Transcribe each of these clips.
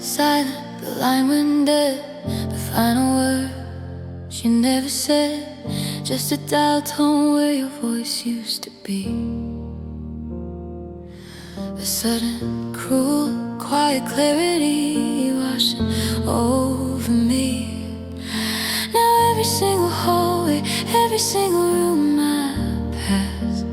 Silent, the line went dead. The final word she never said. Just a dial tone where your voice used to be. A sudden, cruel, quiet clarity washing over me. Now every single hallway, every single room I pass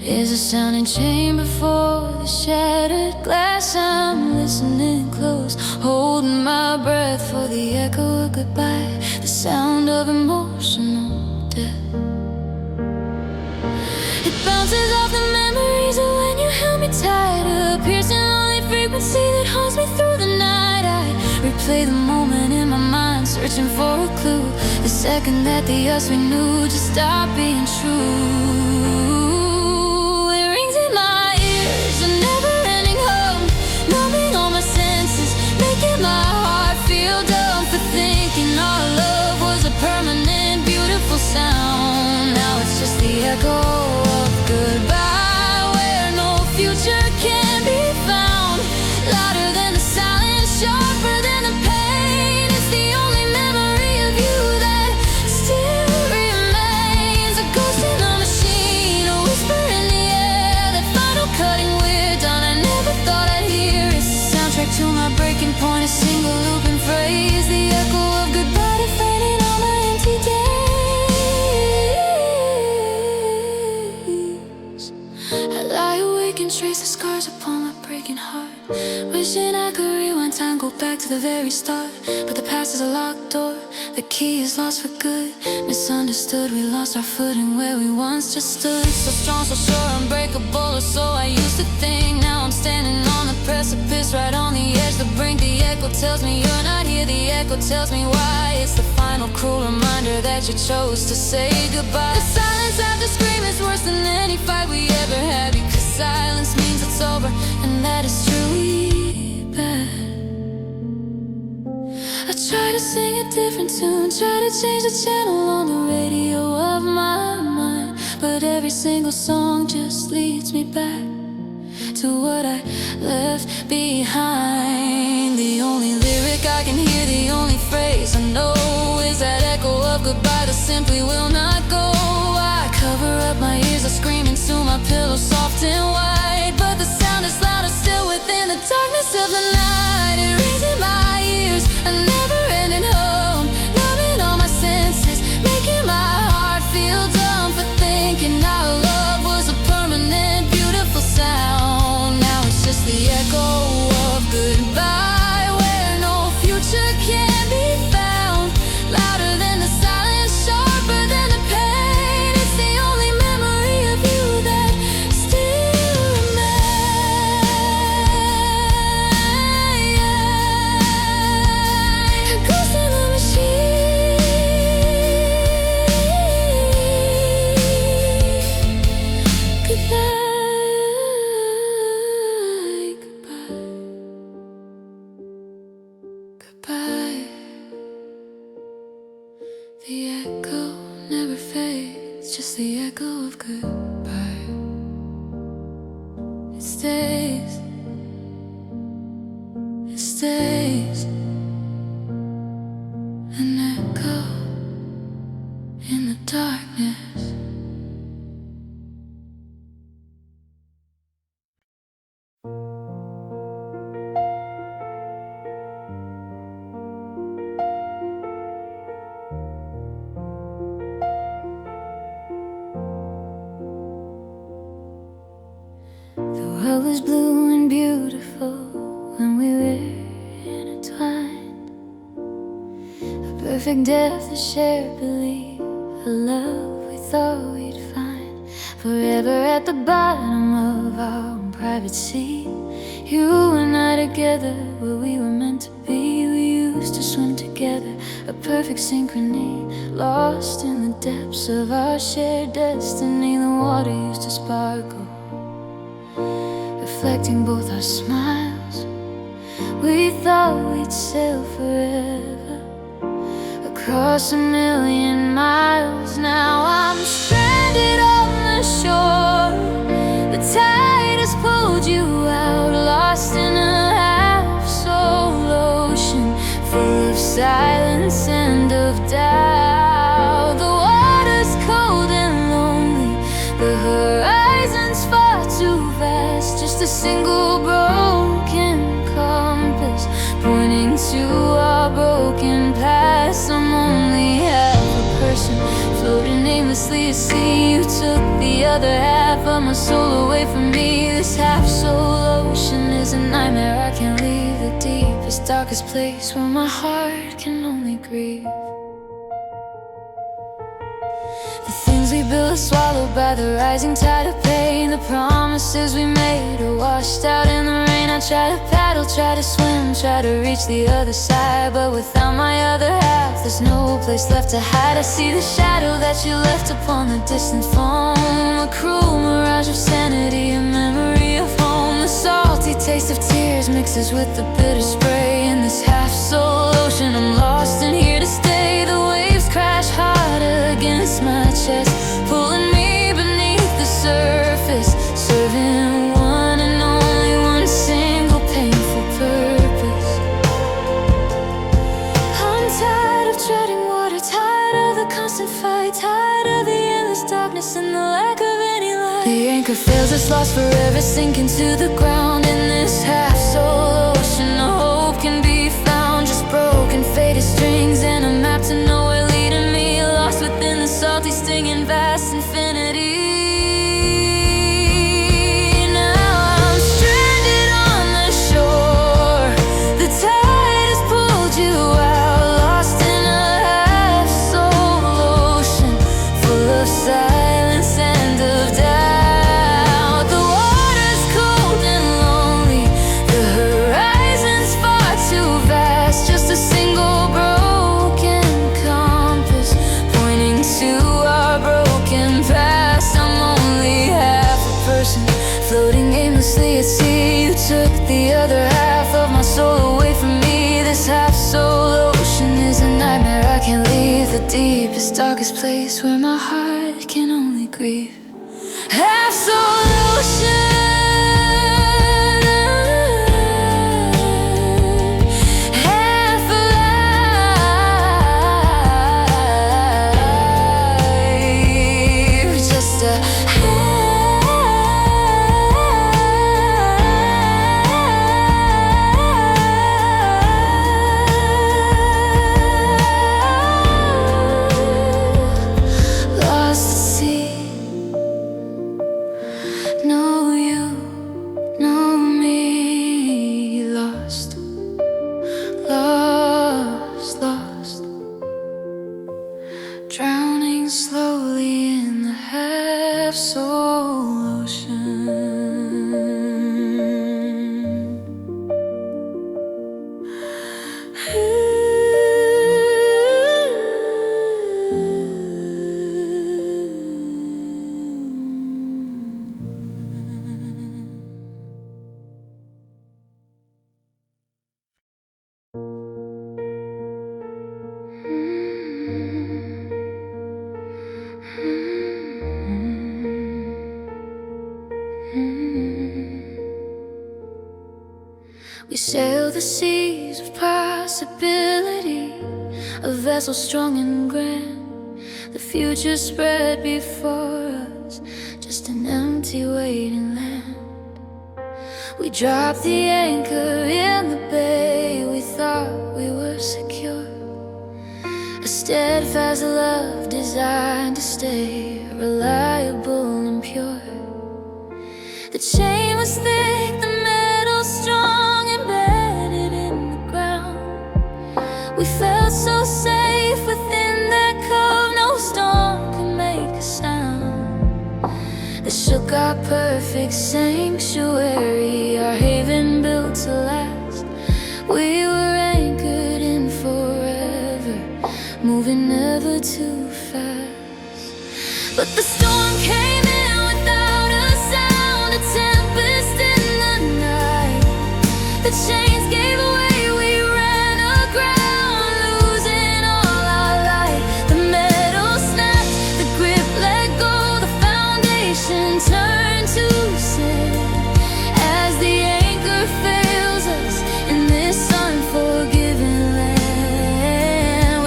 is a sounding chamber for the shattered glass. I'm listening close, holding my breath for the echo of goodbye, the sound of emotional death. It bounces off the memories of when you held me tight, a piercing lonely frequency that haunts me through the night. I replay the moment in my mind, searching for a clue, the second that the us we knew just stopped being true. Permanent, beautiful sound. Now it's just the echo of goodbye, where no future can be found. Louder than the silence, sharper than the pain. It's the only memory of you that still remains. A ghost in the machine, a whisper in the air, that final cutting we're done. I never thought I'd hear. It's the soundtrack to my breaking point, a single looping phrase, the echo of goodbye defending all my empty days. I lie awake and trace the scars upon my breaking heart, wishing I could rewind time, go back to the very start. But the past is a locked door, the key is lost for good. Misunderstood, we lost our footing where we once just stood. So strong, so sure, unbreakable, or so I used to think. Now I'm standing on the precipice, right on the edge, the brink. The echo tells me you're not here, the echo tells me why. It's the final cruel reminder that you chose to say goodbye. The silence after scream is worse than any fight we ever had, because silence means it's over, and that is truly bad. I try to sing a different tune, try to change the channel on the radio of my mind, but every single song just leads me back to what I left behind. The only lyric I can hear, the only phrase I know is that echo of goodbye that simply will not go. I cover up my ears, I scream into my pillow soft and white, but the sound is louder still within the darkness of the night. It rings in my ears, a never-ending hum, numbing all my senses, making my heart feel dumb for thinking our love was a permanent, beautiful sound. Now it's just the echo of goodbye, where no future can be found. Louder than the silence, sharper than the pain. It's the only memory of you that still remains. A ghost in the machine. Goodnight, goodbye, goodbye. The echo never fades, just the echo of goodbye. It stays, it stays, an echo in the darkness. The world was blue and beautiful when we were intertwined. A perfect depth of shared belief, a love we thought we'd find. Forever at the bottom of our own private sea, you and I together, where we were meant to be. We used to swim together, a perfect synchrony, lost in the depths of our shared destiny. The water used to sparkle, reflecting both our smiles. We thought we'd sail forever, across a million miles. Now I'm stranded on the shore, the tide has pulled you out, lost in a half soul. silence and of doubt. The water's cold and lonely, the horizon's far too vast. Just a single broken compass pointing to our broken past. I'm only half a person, floating aimlessly at sea. You took the other half of my soul away from me. This half-soul ocean is a nightmare. I can't leave the deepest, darkest place where my heart can only grieve. The things we built are swallowed by the rising tide of pain. The promises we made are washed out in the rain. I try to paddle, try to swim, try to reach the other side, but without my other half, there's no place left to hide. I see the shadow that you left upon the distant phone, a cruel mirage of sanity, a memory of home. The salty taste of tears mixes with the bitter spray. In this half-soul ocean, I'm lost and here to stay. The waves crash hard against my chest, pulling me beneath the surface, serving one and only one single painful purpose. I'm tired of treading water, tired of the constant fight, tired of the endless darkness and the lack of any light. The anchor fails us, lost forever, sinking to the ground. In this half-soul ocean, no hope can be found, just broken faded strings and a map to nowhere leading me, lost within the salty stinging vast infinity. Floating aimlessly at sea, you took the other half of my soul away from me. This half-soul ocean is a nightmare. I can't leave the deepest, darkest place where my heart can only grieve. Half-soul ocean, half alive, just a drowning slowly in the half-soul ocean. We sail the seas of possibility, a vessel strong and grand. The future spread before us, just an empty waiting land. We dropped the anchor in the bay, we thought we were secure. A steadfast love designed to stay reliable and pure. The chain was thick, the metal strong, embedded in the ground. We felt so safe within that cove, no storm could make a sound that shook our perfect sanctuary, our haven built to last. We were anchored in forever, moving never too fast. But the storm came in without a sound, a tempest in the night. The chains gave away, we ran aground, losing all our light. The metal snapped, the grip let go, the foundation turned to sand. As the anchor fails us in this unforgiving land,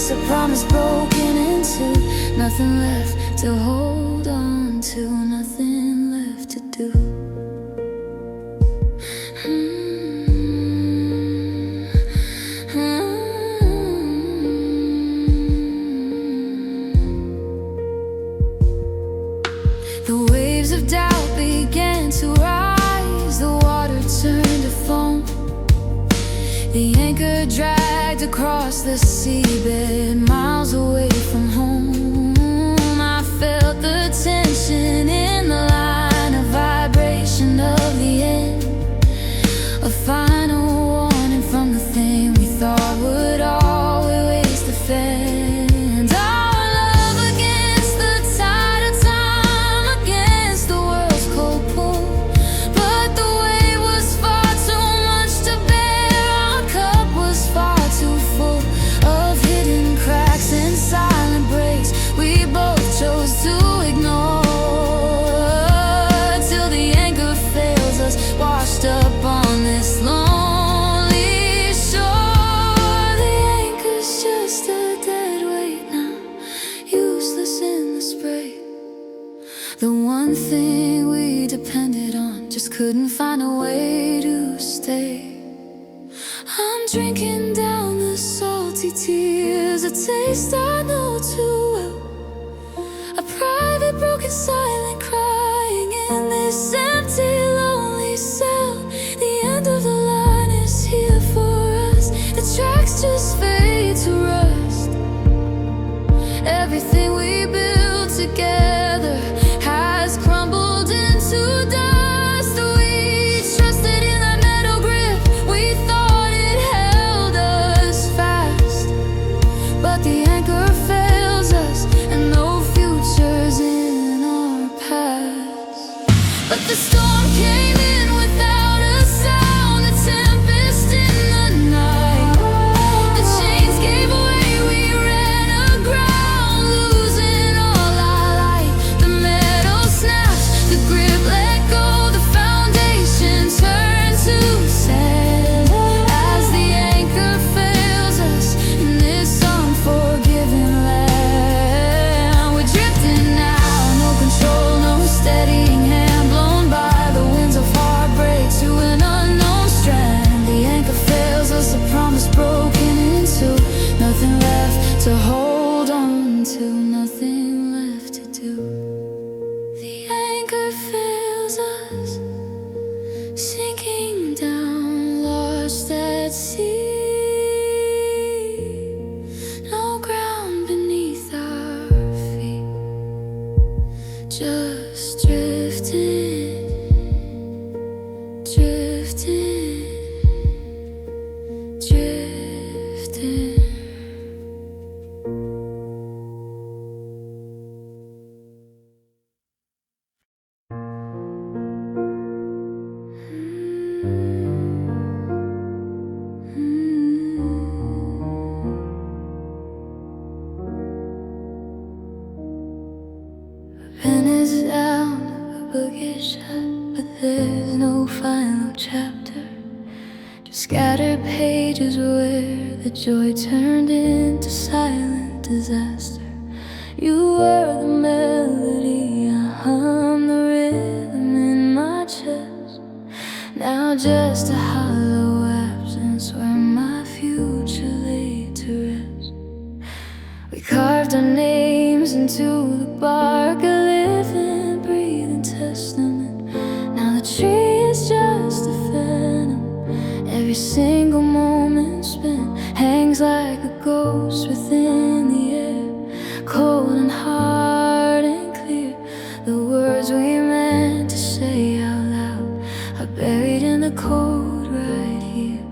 us a promise broken into. Nothing left to hold on to, nothing left to do. The waves of doubt began to rise, the water turned to foam. The anchor dragged across the seabed, miles away from home. I felt the tension in the line, a vibration of the end, a final warning from the thing we thought would always defend. The one thing we depended on just couldn't find a way to stay. I'm drinking down the salty tears, a taste I know too well. A private, broken, silent crying in this empty, lonely cell. The end of the line is here for us. The tracks just fade to rust. Everything we built together has crumbled into dust. We trusted in that metal grip, we thought it held us fast. But the anchor fails us, and no future's in our past. But the storm came in without a sound, a tempest in the night. The chains gave way, we ran aground, losing all our light. The metal snapped, the grip let go, the foundation turned to sand. As the anchor fails us in this unforgiving land, we're drifting now, no control, no steadying hand, blown by the winds of heartbreak to an unknown strand. The anchor fails us, a promise broken into. Nothing left to hold on to, nothing left to do. The anchor fails us, sinking down, lost at sea. No ground beneath our feet, just drifting, drifting, drifting. Pen is down, a book is shut, but there's no final chapter. Just scattered pages where the joy turned into silent disaster. You were the melody, I hum the rhythm in my chest. Now just a hollow absence where my future lay to rest. We carved our names into the bark, a living, breathing testament. Now the tree is just a phantom. Every single moment spent hangs like a ghost within the air, cold and hard and clear. The words we meant to say out loud are buried in the code right here.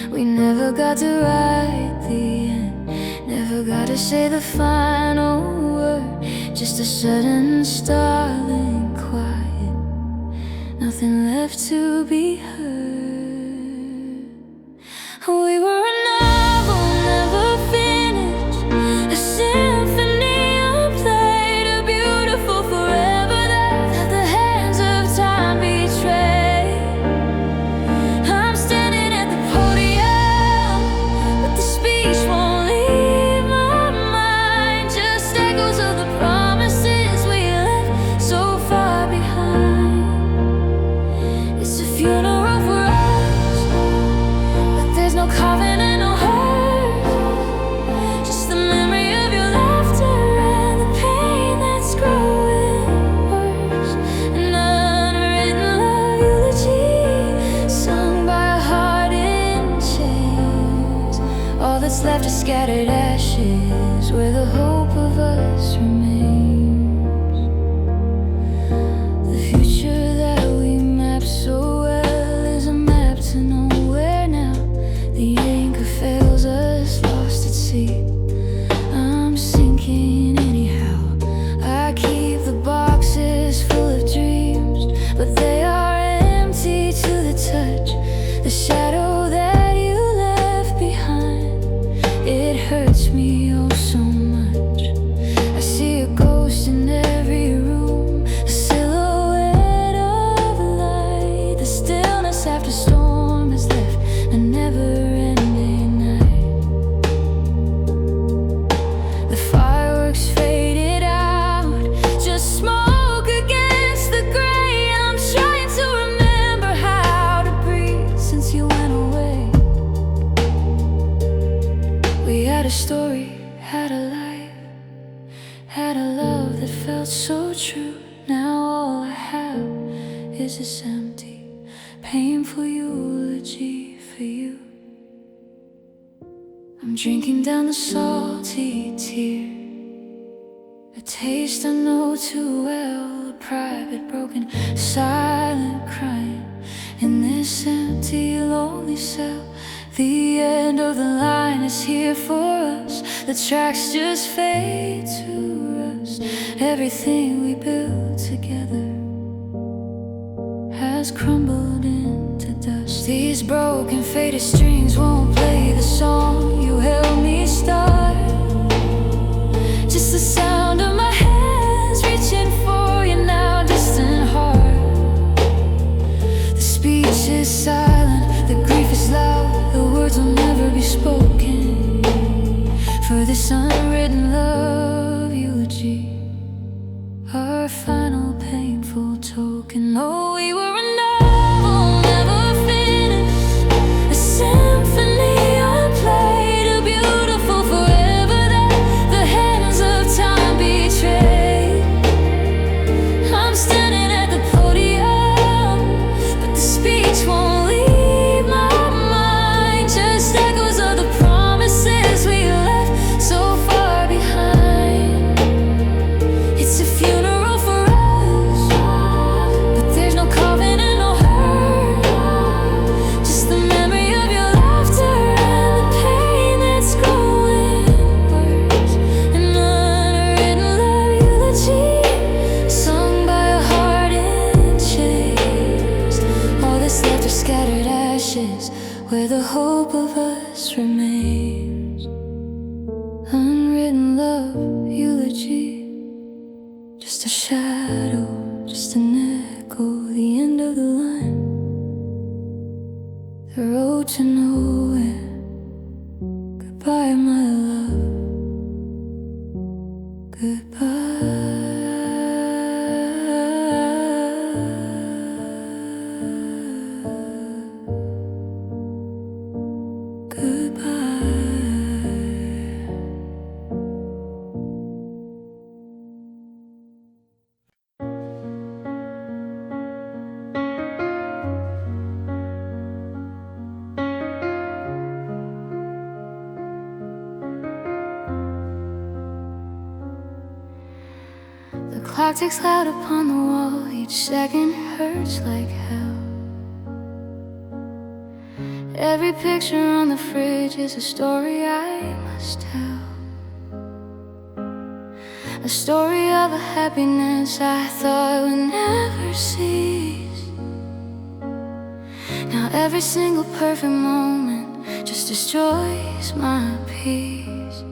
We never got to write the end, never got to say the final word. Just a sudden startling quiet, nothing left to be heard. We were a novel never finished, a symphony unplayed, a beautiful forever that the hands of time betrayed. I'm standing at the podium, but the speech won't leave my love that felt so true. Now all I have is this empty, painful eulogy for you. I'm drinking down the salty tear, a taste I know too well, a private, broken, silent crying in this empty, lonely cell. The end of the line is here for us. The tracks just fade to rust. Everything we built together has crumbled into dust. These broken, faded strings won't play the song you helped me start. Just the sound of my hands reaching for your now distant heart. The speech is silent, the grief is loud, the words will never be spoken for this unwritten love eulogy, our final painful token. Oh, we were a novel never finished, a symphony unplayed, a beautiful forever that the hands of time betrayed. I'm standing at the podium, but the speech won't leave my mind. Just echoes of the promises we left so far behind. It's a funeral for us, but there's no covenant, no hurt, just the memory of your laughter and the pain that's growing worse. An unwritten love eulogy, sung by a heart in chains. All that's left are scattered ashes, where the hope of us remains. Unwritten love eulogy, just a shadow, just an echo, the end of the line, the road to nowhere. Goodbye, my love, goodbye. The clock ticks loud upon the wall, each second hurts like hell. Every picture on the fridge is a story I must tell, a story of a happiness I thought would never cease. Now every single perfect moment just destroys my peace.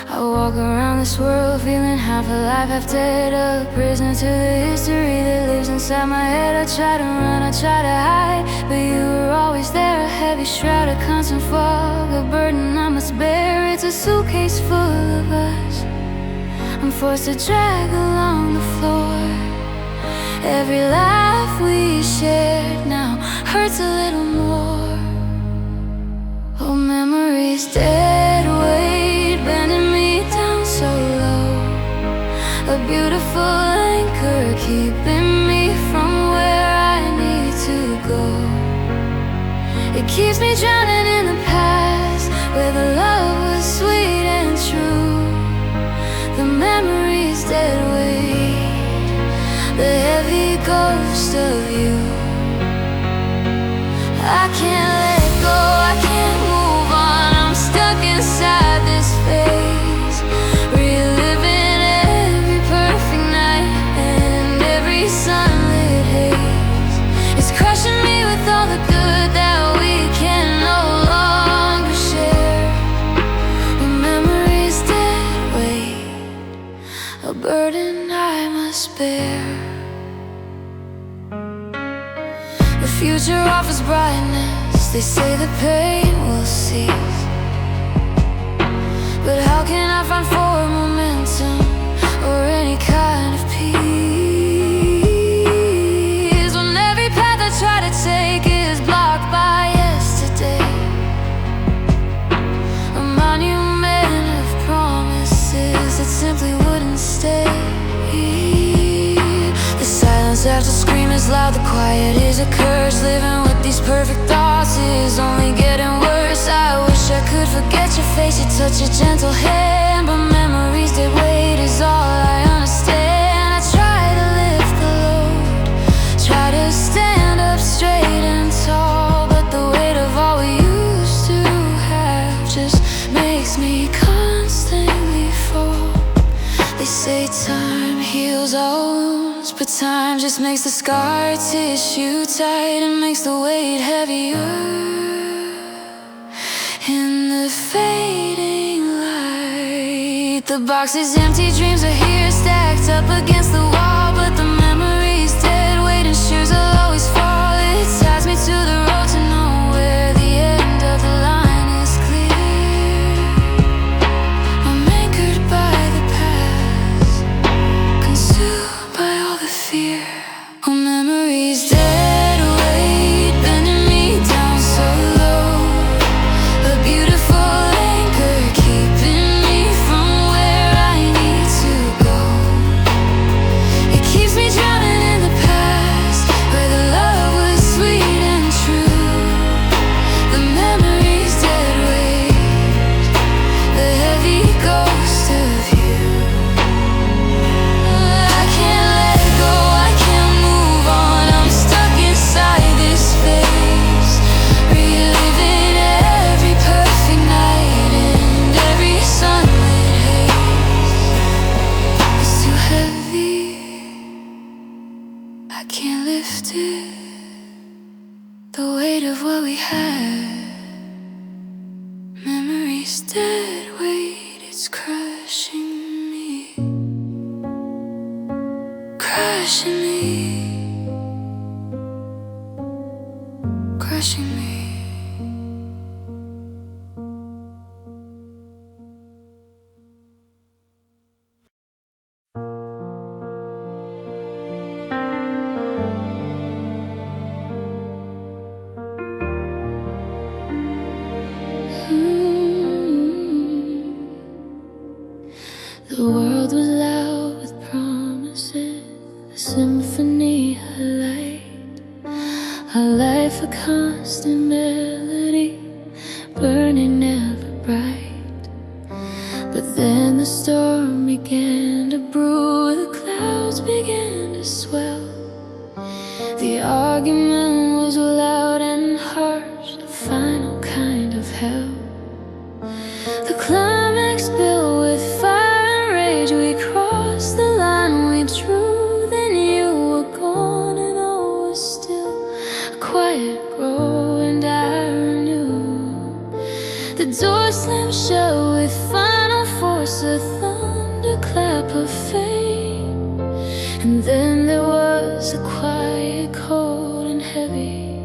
I walk around this world feeling half alive, half dead, a prisoner to the history that lives inside my head. I try to run, I try to hide, but you were always there, a heavy shroud, a constant fog, a burden I must bear. It's a suitcase full of us I'm forced to drag along the floor. Every laugh we shared now hurts a little more. Oh, memories dead weight, bending me down so low, a beautiful anchor keeping me from where I need to go. It keeps me drowning in the past, where the love was sweet and true. The memories dead weight, the heavy ghost of you. I can't let go, I can't move on, I'm stuck inside this phase, reliving every perfect night and every sunlit haze. It's crushing me with all the good that we can no longer share. The memories dead weight, a burden I must bear. The future offers brightness, they say the pain will cease, but how can I find forward momentum or any kind of peace when every path I try to take is blocked by yesterday? A monument of promises that simply wouldn't stay. is loud, the quiet is a curse. Living with these perfect thoughts is only getting worse. I wish I could forget your face, you touch your gentle hand, but memories that wait is all I understand. I try to lift the load, try to stand up straight and tall, but the weight of all we used to have just makes me constantly fall. They say time heals all wounds, but time just makes the scar tissue tight and makes the weight heavier. In the fading light, the box is empty, dreams are here stacked up against the wall, but the memory's dead weight and shoes will always fall. It ties me to the road to nowhere, the end of the line is clear. I'm anchored by the past, consumed by all the fear. Oh, memories dead weight, bending me down so low. A beautiful anchor keeping me from where I need to go. It keeps me drowning in the past, where the love was sweet and true. The memories dead weight, the heavy ghost of you. I can't let go, I can't move on. I'm stuck inside this space, reliving every perfect night and every sunlit haze. It's too heavy, I can't lift it. The weight of what we had, memories dead weight, it's crushing me, crushing me, crushing me. The world was loud with promises, a symphony of light, a life a constant melody, burning ever bright. But then the storm began to brew, the clouds began to swell. The argument was loud and harsh, the final kind of hell. The climax built with fire and rage, we crossed the line we drew. Then you were gone and all was still, a quiet glow, and I knew the door slammed shut with final force, a thunderclap of fate. And then there was a quiet, cold and heavy,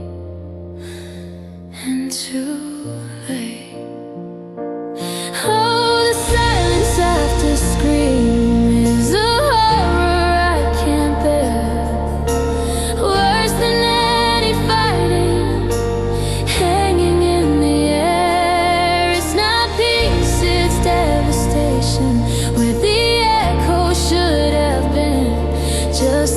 and too late. Oh, the silence after scream is a horror I can't bear, worse than any fighting, hanging in the air. It's not peace, it's devastation, where the echo should have been just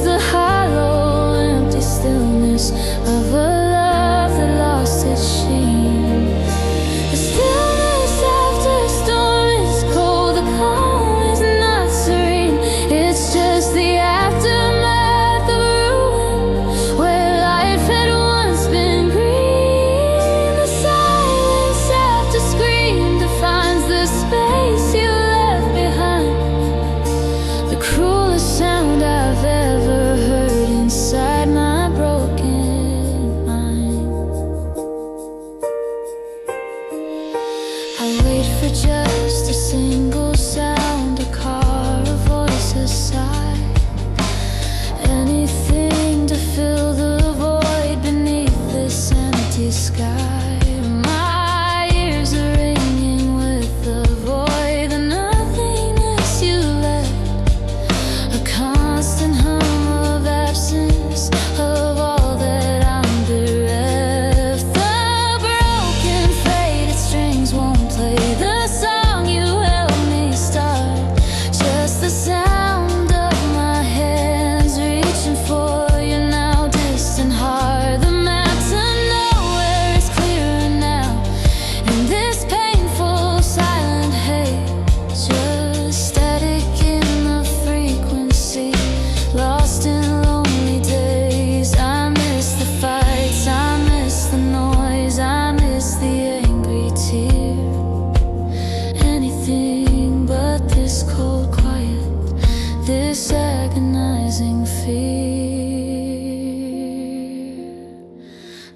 this agonizing fear.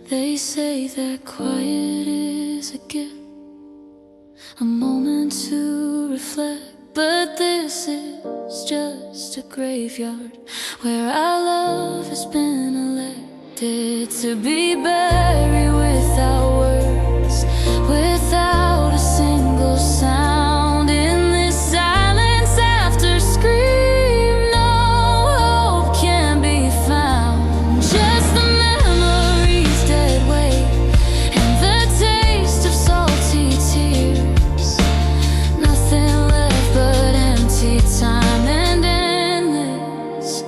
They say that quiet is a gift, a moment to reflect, but this is just a graveyard where our love has been elected to be buried without words, without a single sound. In this silence after scream, no hope can be found. Just the memories dead weight and the taste of salty tears. Nothing left but empty time and endless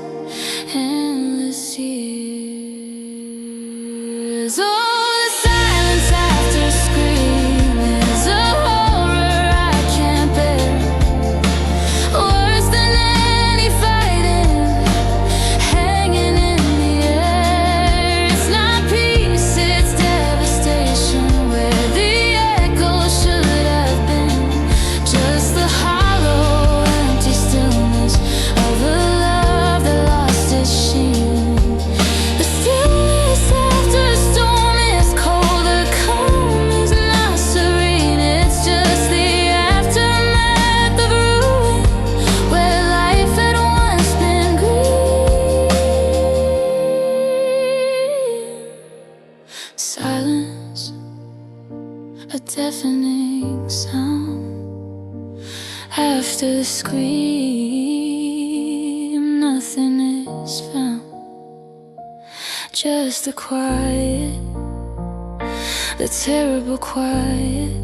years. Oh, the silence after scream is a horror I can't bear. Worse than any fighting, hanging in the air. It's not peace, it's devastation, where the echo should have been just the hollow, empty stillness of a love that lost its sheen. The stillness after a storm is cold, the calm is not serene. It's just the aftermath of ruin, where life had once been green. Silence, a deafening sound. After the scream, nothing is found. Just the quiet, the terrible quiet.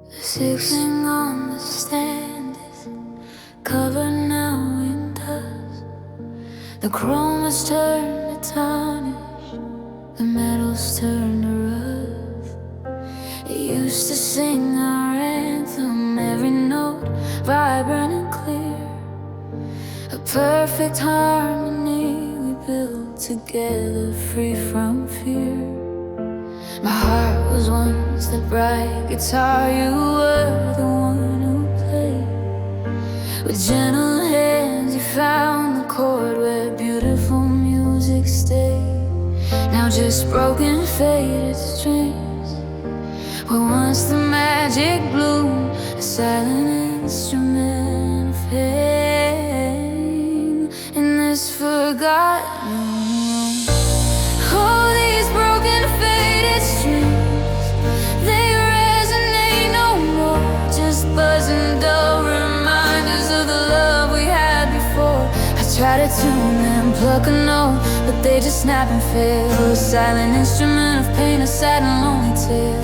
The sixth thing on the stand is covered now in dust. The chrome has turned to tarnish, the metal's turned to rust. It used to sing our anthem, every note vibrant and clear, a perfect harmony we built together, free from fear. My heart was once the bright guitar, you were the one who played. With gentle hands you found the chord where beautiful music stayed. Now just broken faded strings, where once the magic bloomed, a silent instrument of pain in this forgotten room. Oh, these broken faded strings, they resonate no more, just buzzing dull reminders of the love we had before. I try to tune them, pluck a note, but they just snap and fail. A silent instrument of pain, a sad and lonely tale.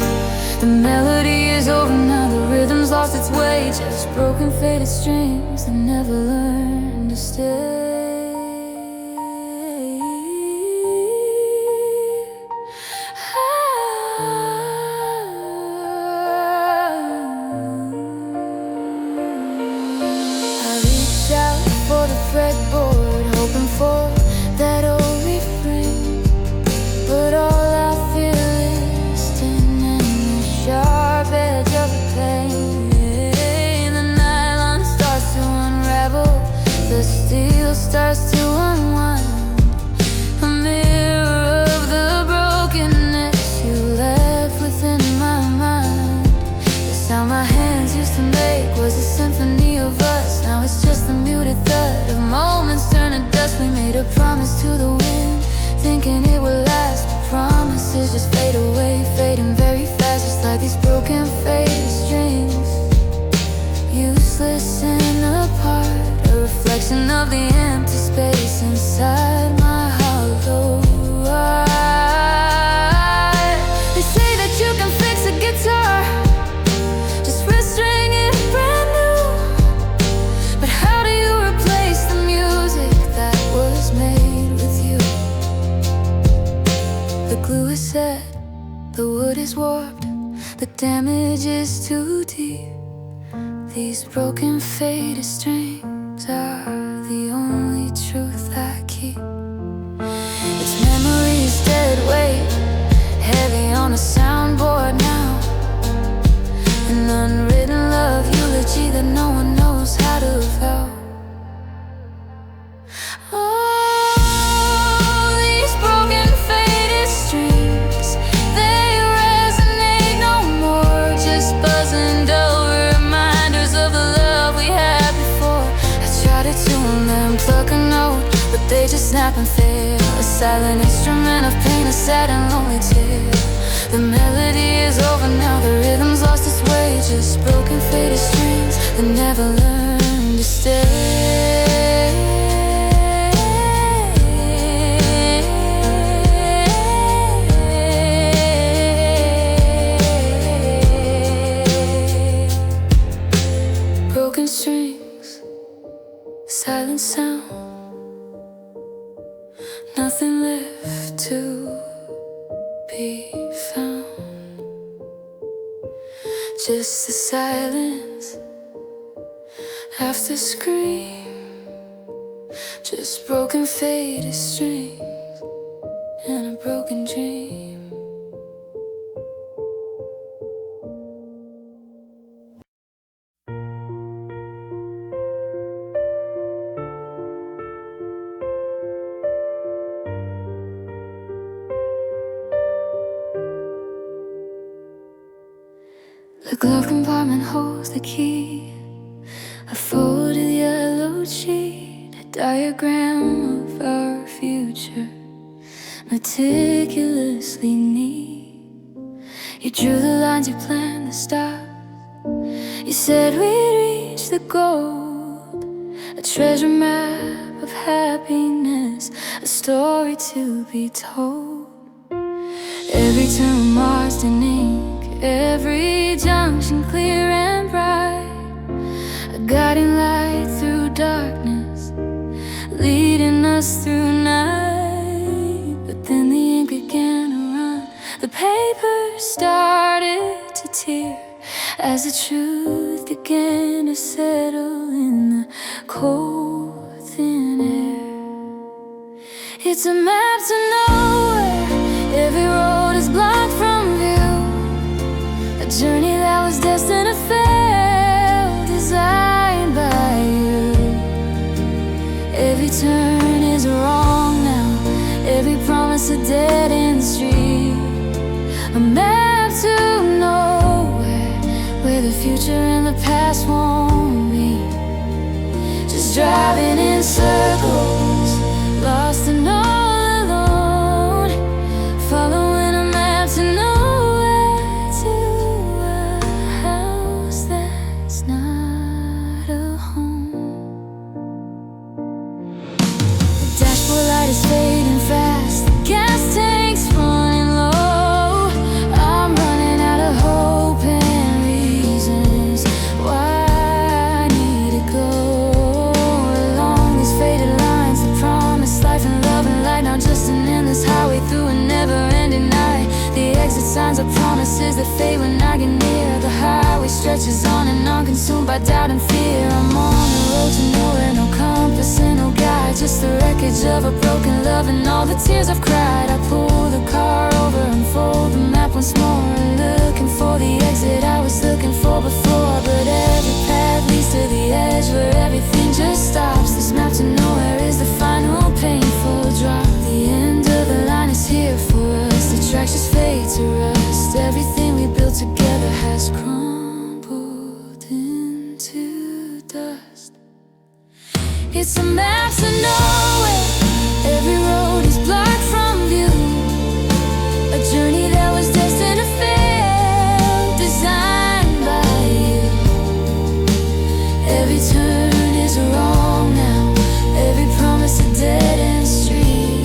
The melody is over now, the rhythm's lost its way, just broken faded strings that never learned to stay. For the fretboard, hoping for that old refrain, but all I feel is sting and the sharp edge of the pain. The nylon starts to unravel, the steel starts to unwind, a mirror of the brokenness you left within my mind. The sound my hands used to make was a symphony of us. Now it's just the muted thud of moments turn to dust. We made a promise to the wind, thinking it would last, but promises just fade away, fading very fast, just like these broken faded strings, useless and apart, a reflection of the empty space inside my hollow heart. They say that you can fix a guitar, just restring it brand new, but how do you replace the music that was made said the wood is warped, the damage is too deep. These broken faded strings are the only truth I keep. It's memory's dead weight, heavy on a soundboard now. An unwritten love eulogy that no one knows how to vow. Oh, these broken faded strings, they resonate no more, just buzzing dull reminders of the love we had before. I try to tune them, pluck a note, but they just snap and fail. A silent instrument of pain, a sad and lonely tale. The melody is over now, the rhythm's lost its way. Just broken faded strings that never learn to stay. Broken strings, silent sound, nothing left to be found. Just the silence after scream. Just broken faded strings and a broken dream. The glove compartment holds the key, a folded yellow sheet, a diagram of our future, meticulously neat. You drew the lines, you planned the stop. You said we'd reach the goal, a treasure map of happiness, a story to be told. Every turn marked in ink, every junction clear and bright, a guiding light through darkness, leading us through night. But then the ink began to run, the paper started to tear, as the truth began to settle in the cold, thin air. It's a map to nowhere, every road is blocked from view, a journey that was destined to fail, designed by you. Every turn is wrong now, every promise a dead-end street, a map to nowhere, where the future and the past won't meet. Just driving in circles, lost and all alone, following a map to nowhere, to a house that's not a home. The dashboard light is fading fast, the gas tank's running low. I'm running out of hope and reasons why I need to go along these faded lines, the promised life and love and light. Now just an endless highway through a never-ending night. The exit signs are promises that fade when I get near. The highway stretches on and on, consumed by doubt and fear. I'm on the road to nowhere, no compass and no guide, just the wreckage of a broken love and all the tears I've cried. I pull the car over, unfold the map once more, looking for the exit I was looking for before. But every path leads to the edge where everything just stops. This map to nowhere is the final painful drop. The end of the line is here for us, the tracks just fade to rust. Everything we built together has crumbled into dust. It's a map to nowhere, every road is blocked from view, a journey that was destined to fail, designed by you. Every turn is wrong now, every promise a dead-end street,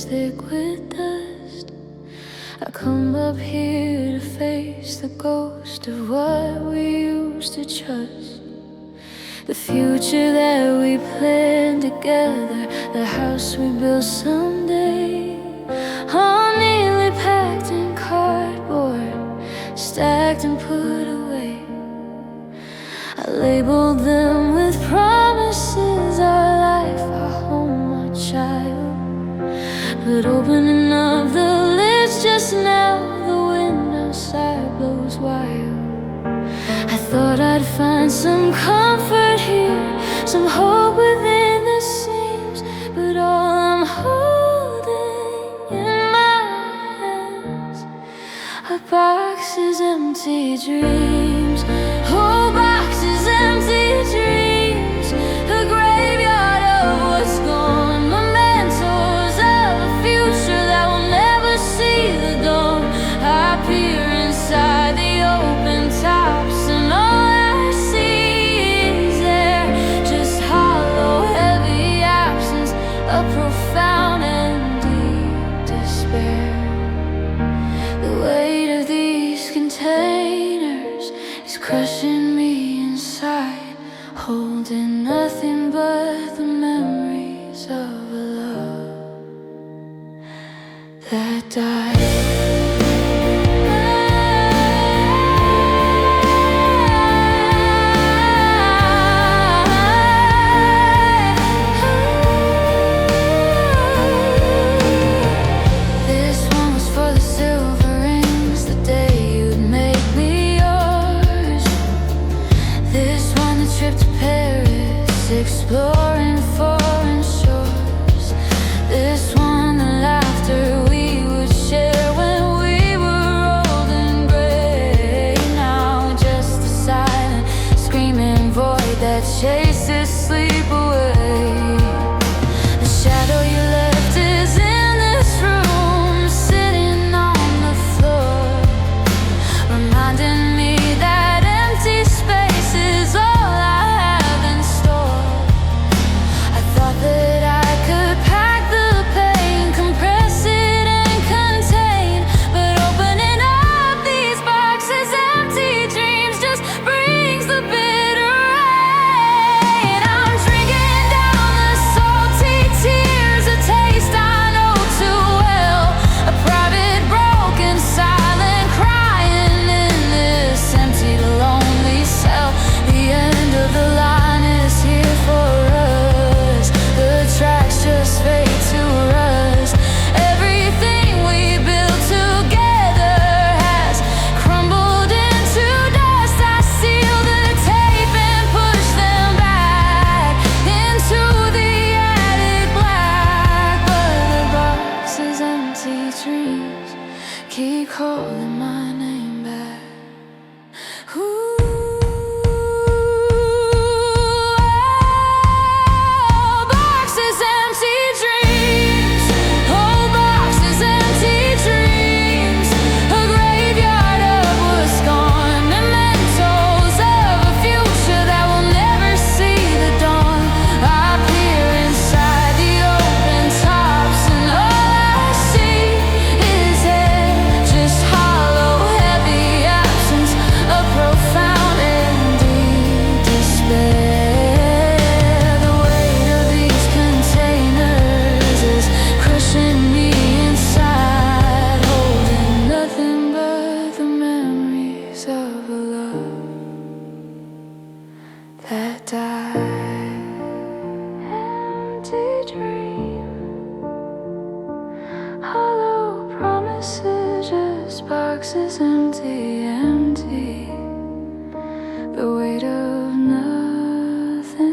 thick with dust. I come up here to face the ghost of what we used to trust. The future that we planned together, the house we built someday, all neatly packed in cardboard, stacked and put away. I labeled them with promises, our life, our home, our child. But opening up the lids just now, the wind outside blows wild. I thought I'd find some comfort here, some hope within the seams, but all I'm holding in my hands are boxes, empty dreams. Oh, boxes, empty dreams, a graveyard of what's gone, mementos of a future that will never see the dawn. I peer inside the open tops, and all I see is there, just hollow, heavy absence, a profound and deep despair. The weight of these containers is crushing me inside, holding nothing but the memories of a love that died. Exploring foreign shores. This one, the laughter we would share when we were old and gray. Now just a silent, screaming void that chases sleep away. The shadow you left is in this room, sitting on the floor, reminding me that empty space is all I have in store. That I could pack the pain, compress it and contain, but opening up these boxes, empty dreams, just brings the bitter rain. I'm drinking down the salty tears, a taste I know too well, a private, broken, silent crying in this empty, lonely cell. The end of the line is here for us. The tracks just fade to rust. Everything we built together has crumbled into dust. I seal the tape and push them back into the attic black. But the box's empty dreams keep calling my name back. Ooh. That died. Empty dream, hollow promises, just boxes, empty, empty. The weight of nothing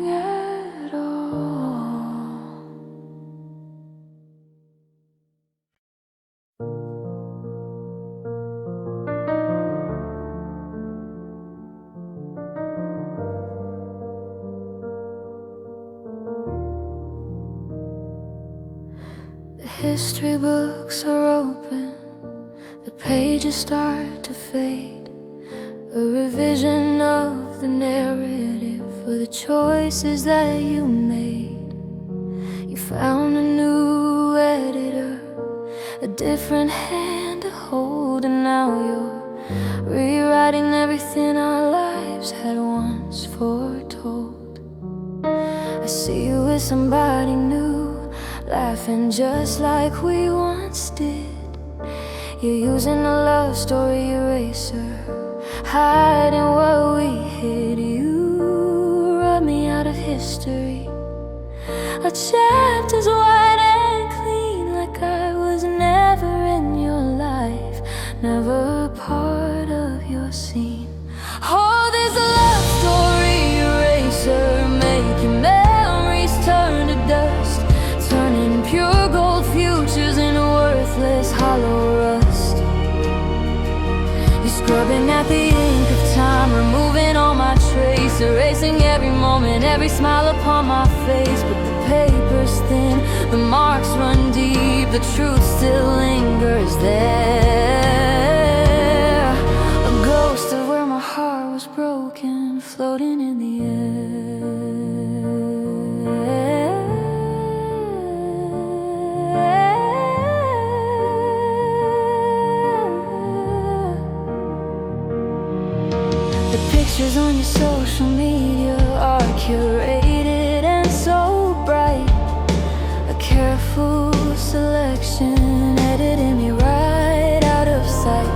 at all. The history books are open, the pages start to fade. A revision of the narrative for the choices that you made. You found a new new editor, a different hand to hold, and now you're rewriting everything our lives had once foretold. I see you with somebody new, laughing just like we once did. You're using a love story eraser, hiding what we hid. You wrote me out of history, our chapters wide and clean, like I was never in your life, never a part of your scene. Oh, this love story eraser, making memories turn to dust, turning pure gold futures into worthless hollow rust. You're scrubbing at the ink of time, removing all my trace, erasing every moment, every smile upon my face. But the paper's thin, the marks run deep, the truth still lingers there. A ghost of where my heart was broken, floating in the The pictures on your social media are curated and so bright, a careful selection editing me right out of sight.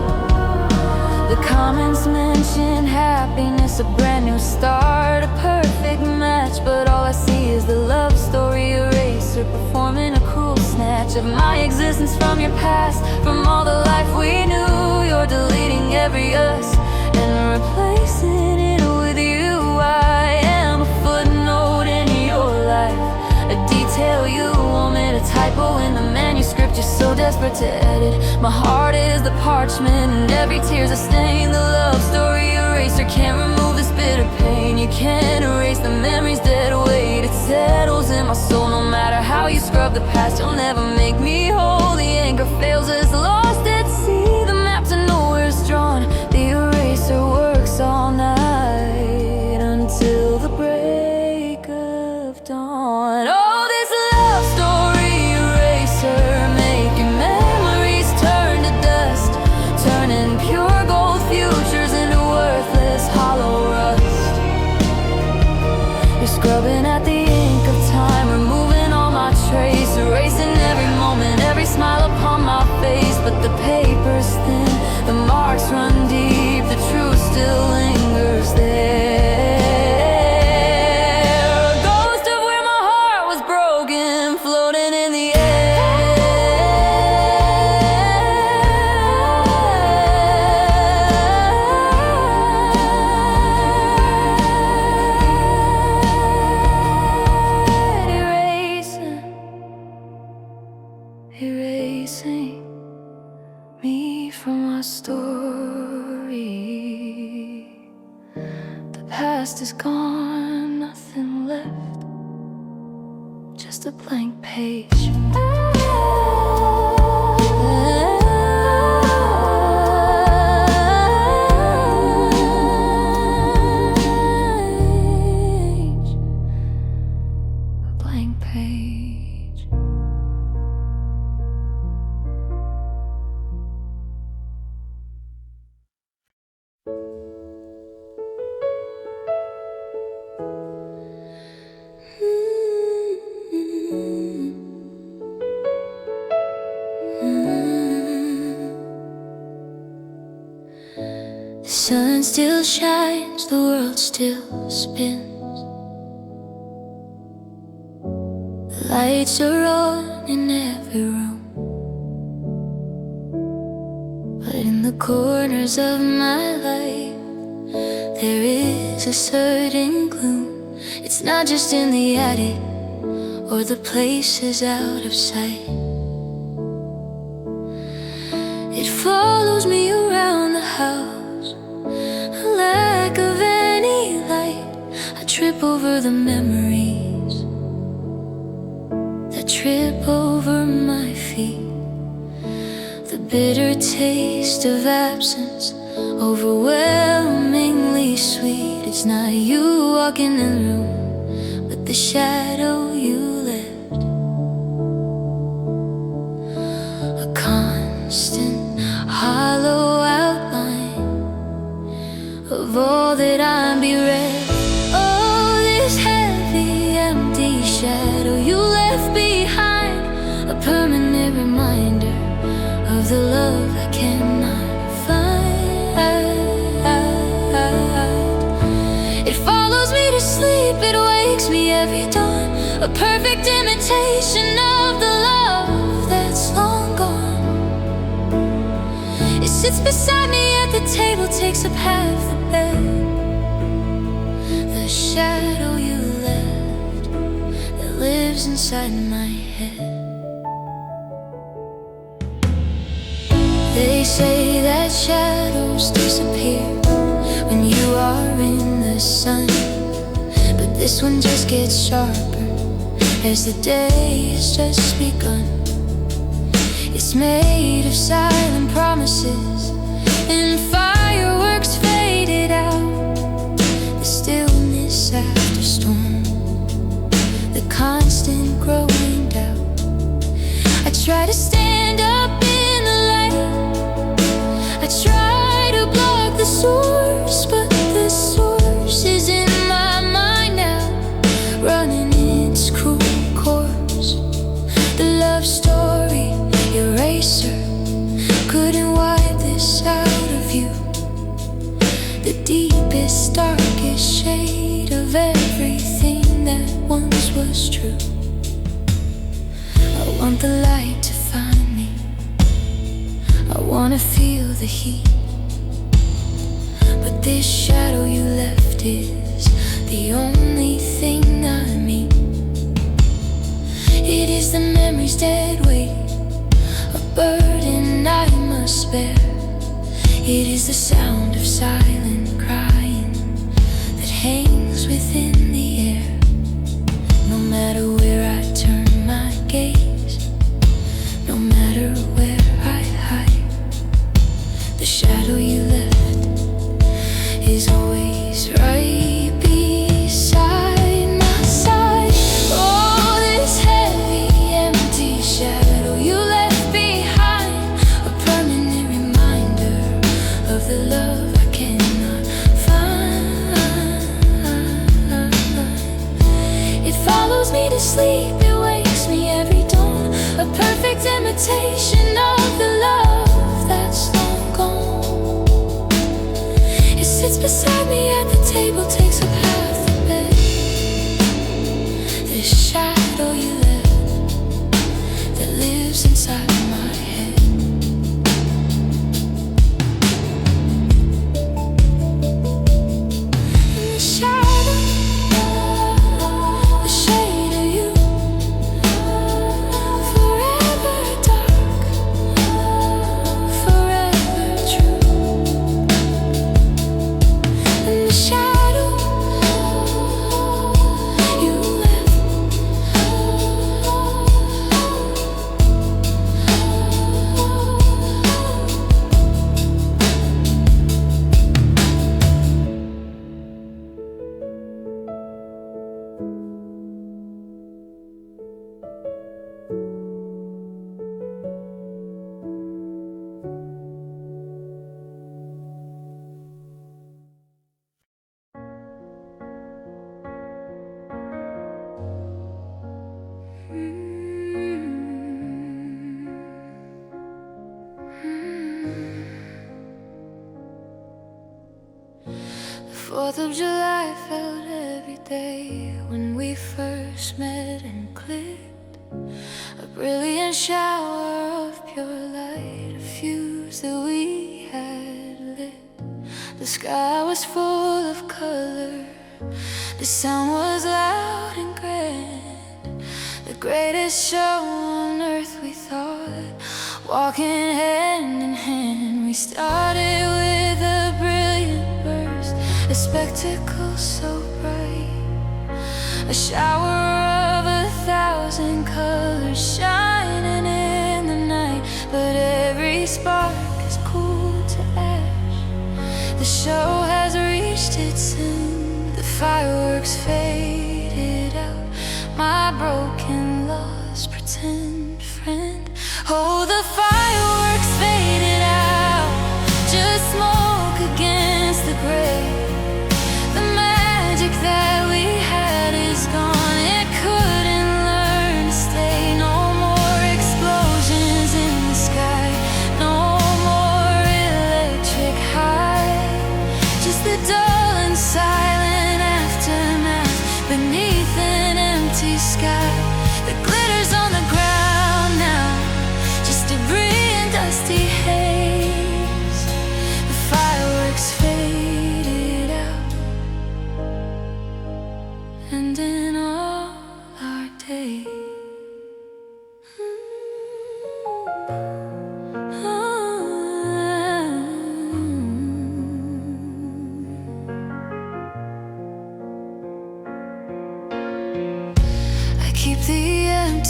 The comments mention happiness, a brand new start, a perfect match, but all I see is the love story eraser, performing a cruel snatch of my existence from your past, from all the life we knew. You're deleting every us and replacing it with you. I am a footnote in your life, a detail you omit, a typo in the manuscript you're so desperate to edit. My heart is the parchment and every tear's a stain. The love story eraser can't remove this bitter pain. You can't erase the memories dead weight. It settles in my soul no matter how you scrub the past. You'll never make me whole. The anchor fails us, lost at sea. The map to nowhere is drawn. The eraser works all night until the break of dawn. Oh, this love story eraser, making memories turn to dust, turning pure gold futures into worthless hollow rust. You're scrubbing at the ink of time, removing all my trace, erasing every moment, every smile upon my face. But the paper's thin, the marks run deep, the truth still lingers there. A ghost of where my heart was broken, floating in the erasing me from our story. The past is gone, nothing left, just a blank page. A blank page. The sun still shines, the world still spins. The lights are on in every room, but in the corners of my life there is a certain gloom. It's not just in the attic or the places out of sight. It follows me around the house, a lack of any light. I trip over the memories that trip over my feet. The bitter taste of absence, overwhelmingly sweet. It's not you walking in the room, but the shadow you left. distant, hollow outline of all that I'm bereft. Oh, this heavy, empty shadow you left behind, a permanent reminder of the love I cannot find. It follows me to sleep, it wakes me every dawn, a perfect imitation of the love that's long gone. It sits beside me at the table, takes up half the bed. The shadow you left that lives inside my head. They say that shadows disappear when you are in the sun, but this one just gets sharper as the day has just begun. It's made of silent promises and fireworks faded out, the stillness after storm, the constant growing doubt. I try to stand up in the light, I try to block the source, but the source is in my mind now, running its cruel course. The love story eraser couldn't wipe this out of you, the deepest, darkest shade of everything that once was true. I want the light to find me, I wanna feel the heat, but this shadow you left is the only thing I mean. It is the memory's dead weight, a burden I must bear. It is the sound of silent crying that hangs within the air. No matter where I turn my gaze, no matter where I hide, the shadow you left is always right beside my side. Oh, this heavy, empty shadow you left behind, a permanent reminder of the love I cannot find. It follows me to sleep, it wakes me every dawn, a perfect imitation of the love that's long gone. It sits beside me at the table, takes up half the bed. This shadow you left that lives inside my head. The shadow, the shade of you, forever dark, forever true. And the shadow you left, the 4th of July felt every day when we first met and clicked. A brilliant shower of pure light, a fuse that we had lit. The sky was full of color, the sound was loud and grand. The greatest show on earth, we thought, walking hand in hand. We started with a brilliant burst, a spectacle so bright, a shower of 1,000 colors shining in the night. But every spark is cooled to ash, the show has reached its end. The fireworks faded out, my broken, lost, pretend friend. Oh, the fireworks faded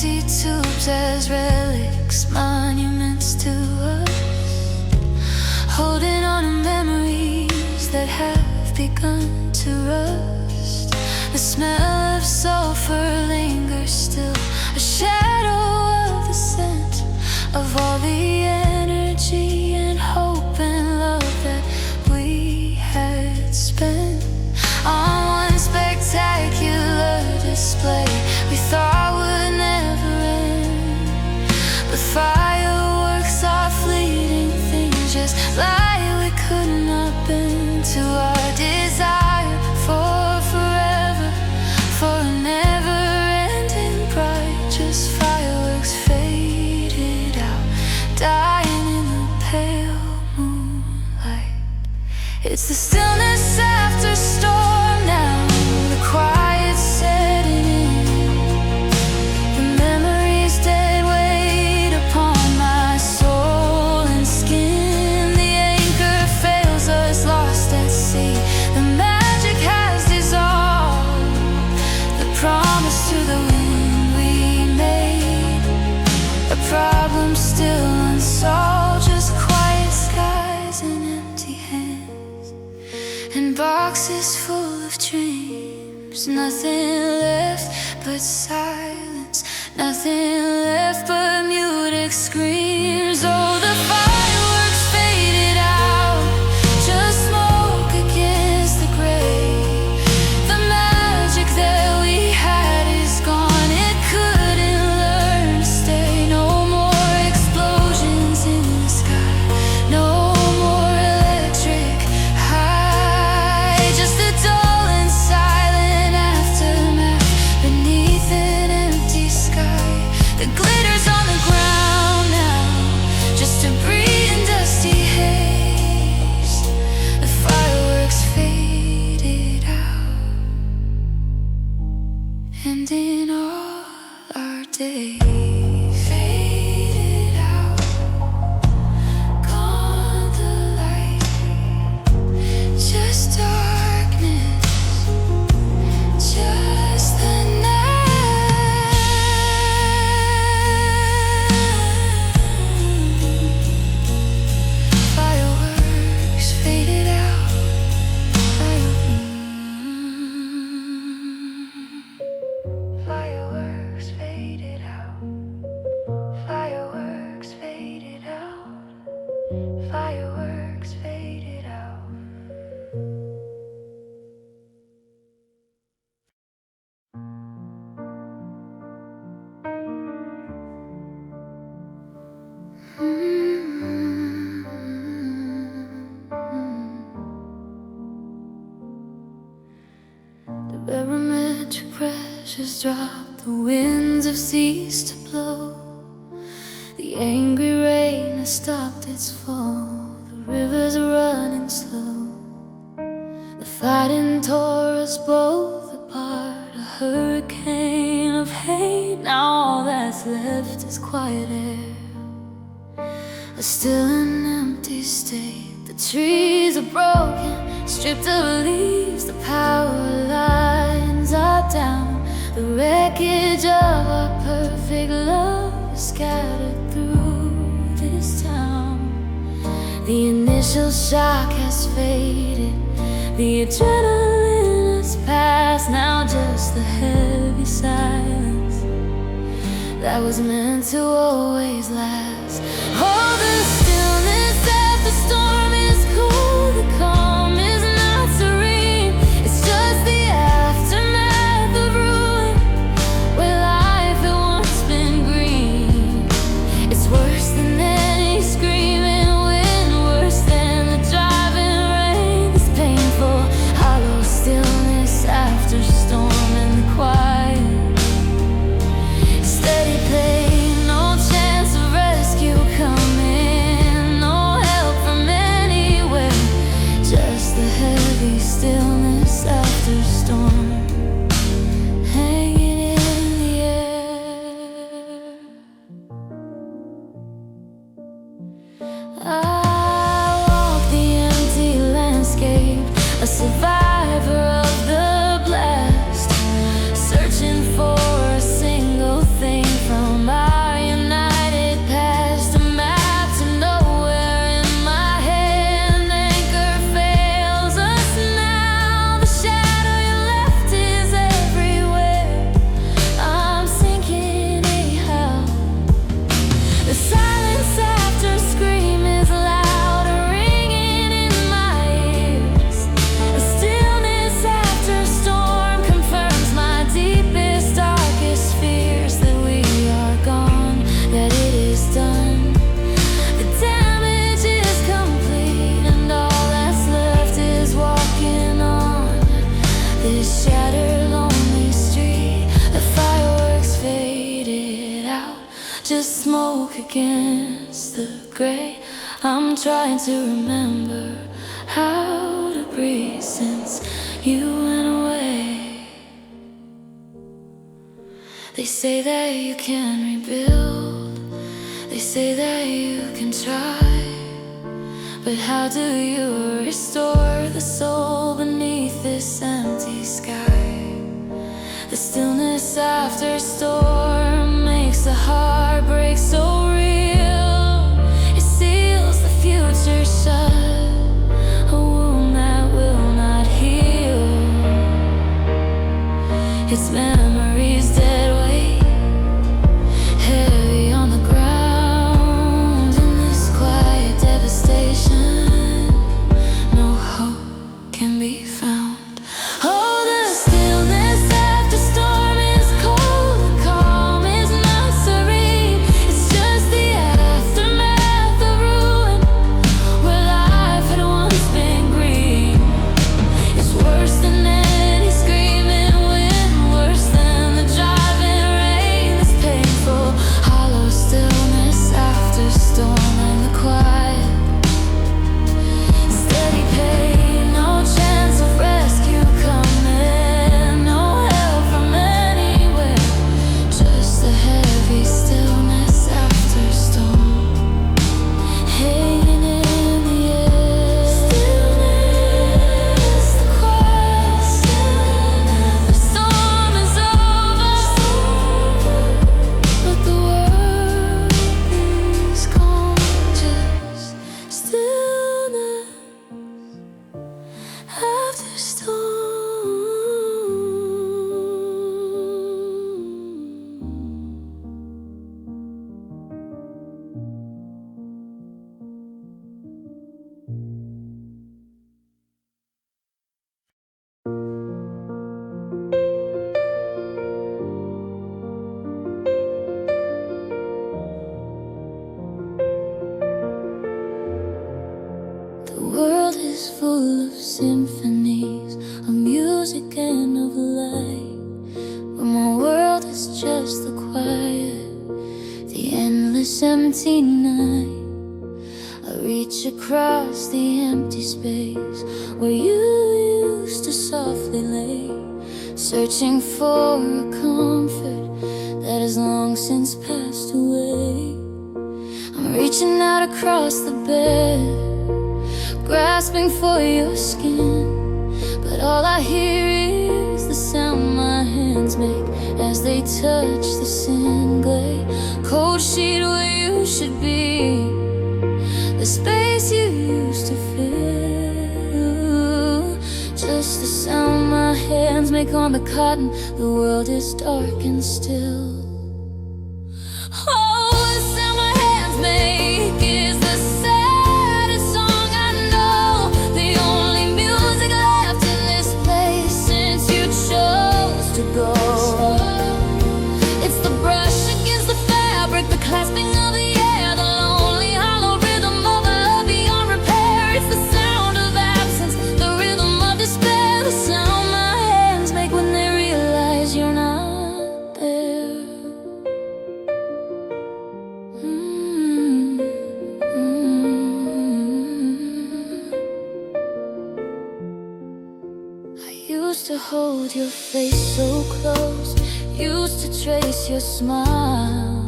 empty tubes as relics, monuments to us, holding on to memories that have begun to rust. The smell of sulfur lingers still, a shadow of the scent of all the energy and hope and love that we had spent on one spectacular display we thought would never end. But fireworks are fleeting things, just like we could not bend to our desire for forever, for a never-ending bright. Just fireworks faded out, dying in the pale moonlight. It's the stillness after storm now, the quiet setting in. The memories dead weight upon my soul and skin. The anchor fails us, lost at sea. The magic has dissolved, the promise to the wind we made. A problem still unsolved, just quiet skies and empty hands, and boxes full of dreams. Nothing left but silence, nothing left but muted screams. Oh, the fireworks faded out, just smoke against the gray. The magic that we had is gone, it couldn't learn to stay. No more explosions in the sky, no more electric high, just a dull and silent aftermath beneath an empty sky that glitters on the ground now, just debris and dusty haze. The fireworks faded out, and in all our days faded out, gone the light, just darkness, just the night. Fireworks faded out. Fireworks faded out. Fireworks faded out. Fireworks faded out. The barometric pressure's dropped, the winds have ceased to blow. The angry rain has stopped its fall, the rivers are running slow. The fighting tore us both apart, a hurricane of hate. Now all that's left is quiet air, a still and empty state. The trees are broken, stripped of leaves, the power lines are down. The wreckage of our perfect love is scattered through this town. The initial shock has faded, the adrenaline has passed. Now just the heavy silence that was meant to always last. Oh, the stillness after storm is cool, the calm is not serene. It's just the aftermath of ruin, where life had once been green. It's worse than any screaming wind, worse than the driving rain. This painful, hollow stillness after storm and the quiet, steady pain, no chance of rescue coming, no help from anywhere. Just the heavy stillness after storm, hanging in the air. I walk the empty landscape, a survivor of the blast, searching for a single thing from against the gray. I'm trying to remember how to breathe since you went away. They say that you can rebuild, they say that you can try, but how do you restore the soul beneath this empty sky? The stillness after storm makes the heartbreak so real. It seals the future shut, a wound that will not heal. Its memories dead weight, heavy on the ground. In this quiet devastation, no hope can be found. Oh, the stillness after storm is cold, the calm is not serene. It's just the aftermath of ruin, where life had once been green. It's worse than any screaming wind, worse than the driving rain. This painful, hollow stillness after storm, and the quiet, steady pain. No chance of rescue coming, no help from anywhere. Just the heavy stillness after storm, hanging in the air. Stillness, the quiet stillness. The storm is over, but the world is calm. Just stillness after storm. The world is full of symphonies of music and of light, but my world is just the quiet, the endless empty night. I reach across the empty space where you used to softly lay, searching for a comfort that has long since passed away. I'm reaching out across the bed, grasping for your skin, but all I hear is the sound my hands make as they touch the sand clay. Cold sheet where you should be, the space you used to fill. Just the sound my hands make on the cotton. The world is dark and still. Oh, the sound my hands make is the saddest song I know. The only music left in this place since you chose to go. It's the brush against the fabric, the clasping of the air, the lonely hollow rhythm of a love beyond repair. It's the sound of absence, the rhythm of despair, the sound my hands make when they realize you're not there. I used to hold your face so close, used to trace your smile,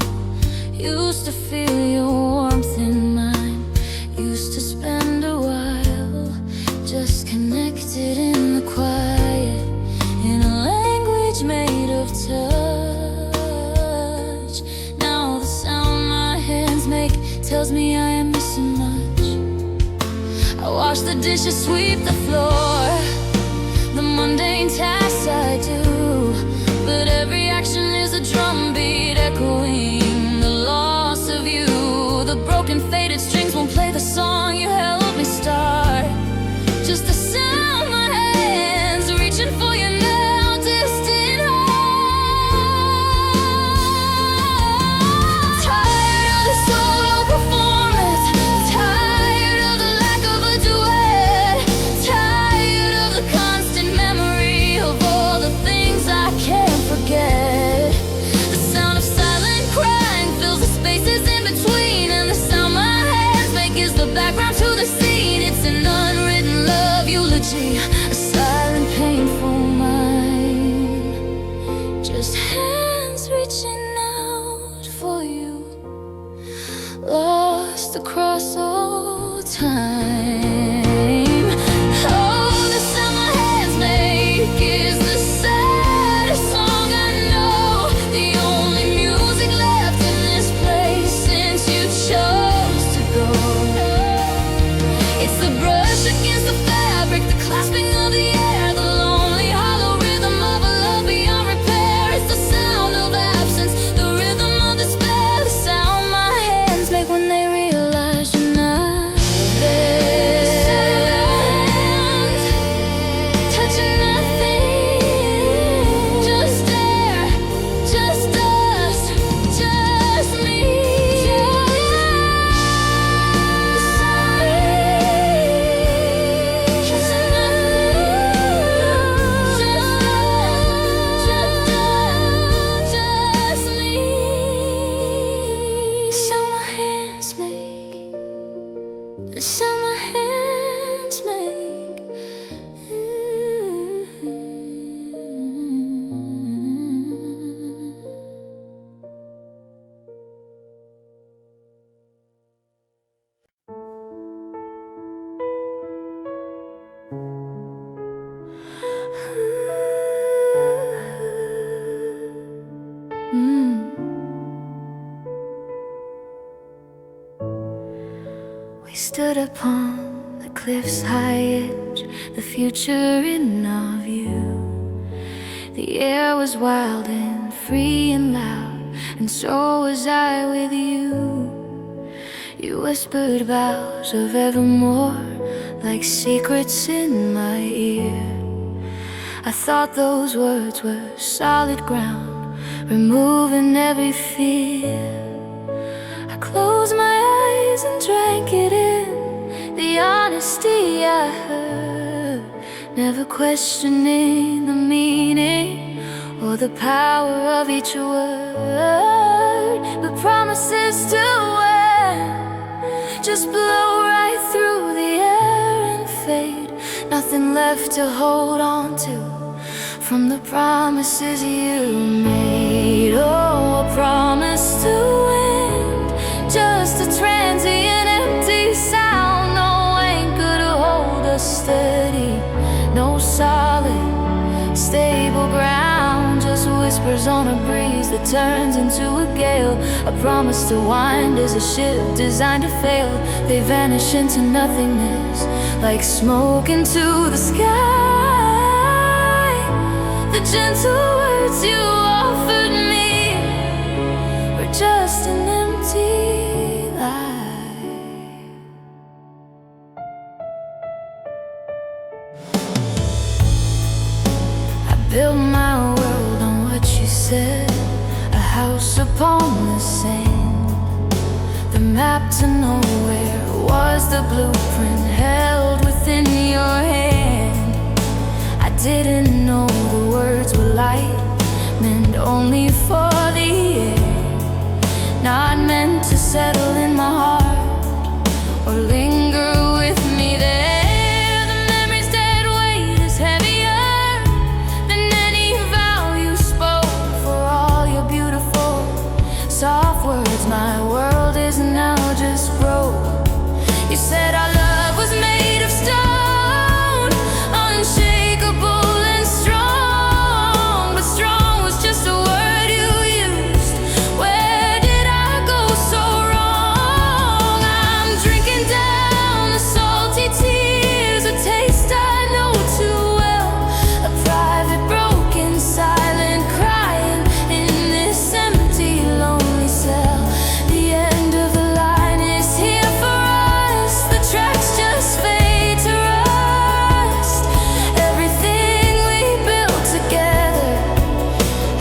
used to feel your warmth in mine, used to spend a while just connected in the quiet, in a language made of touch. Now the sound my hands make tells me I am missing much. I wash the dishes, sweep the floor, the mundane tasks I do, but every action is a drumbeat echoing the loss of you. The broken faded strings won't play the song you helped me start. Just the sound my hands reaching for you now, distant heart. Tired of the solo performance, tired of the lack of a duet, tired of the constant memory of all the things is the background to the scene. It's an unwritten love eulogy, a silent, painful mind. Just hands reaching out for you, lost across all time. Oh, the sound my hands make is the saddest song I know. The only music left in this place since you chose to go. It's the brush against the fabric, the clasping of the air, the lonely hollow rhythm of a love beyond repair. It's the sound of absence, the rhythm of despair, the sound my hands make when they realize you're not there. Touching nothing, just air, just us, just me. The sound my hands make. We stood upon the cliff's high edge, the future in our view. The air was wild and free and loud, and so was I with you. You whispered vows of evermore, like secrets in my ear. I thought those words were solid ground, removing every fear. I closed my eyes and drank it in, the honesty I heard, never questioning the meaning or the power of each word. But promises to end just blow right through the air and fade. Nothing left to hold on to from the promises you made. Oh, a promise to end, just a transient empty sound. No anchor to hold us steady, no solid, stable ground. Just whispers on a breeze that turns into a gale. A promise to wind as a ship designed to fail. They vanish into nothingness, like smoke into the sky. The gentle words you offered me were just an empty lie. I built my world on what you said, a house upon the sand. The map to nowhere was the blueprint held within your hand. I didn't know the words were light, meant only for the air, not meant to settle in my heart or linger with me there. The memory's dead weight is heavier than any vow you spoke. For all your beautiful soft words, my world is now just broke. You said our love was made of stone, unshakable and strong. But strong was just a word you used. Where did I go so wrong? I'm drinking down the salty tears, a taste I know too well. A private, broken, silent crying in this empty, lonely cell. The end of the line is here for us. The tracks just fade to rust. Everything we built together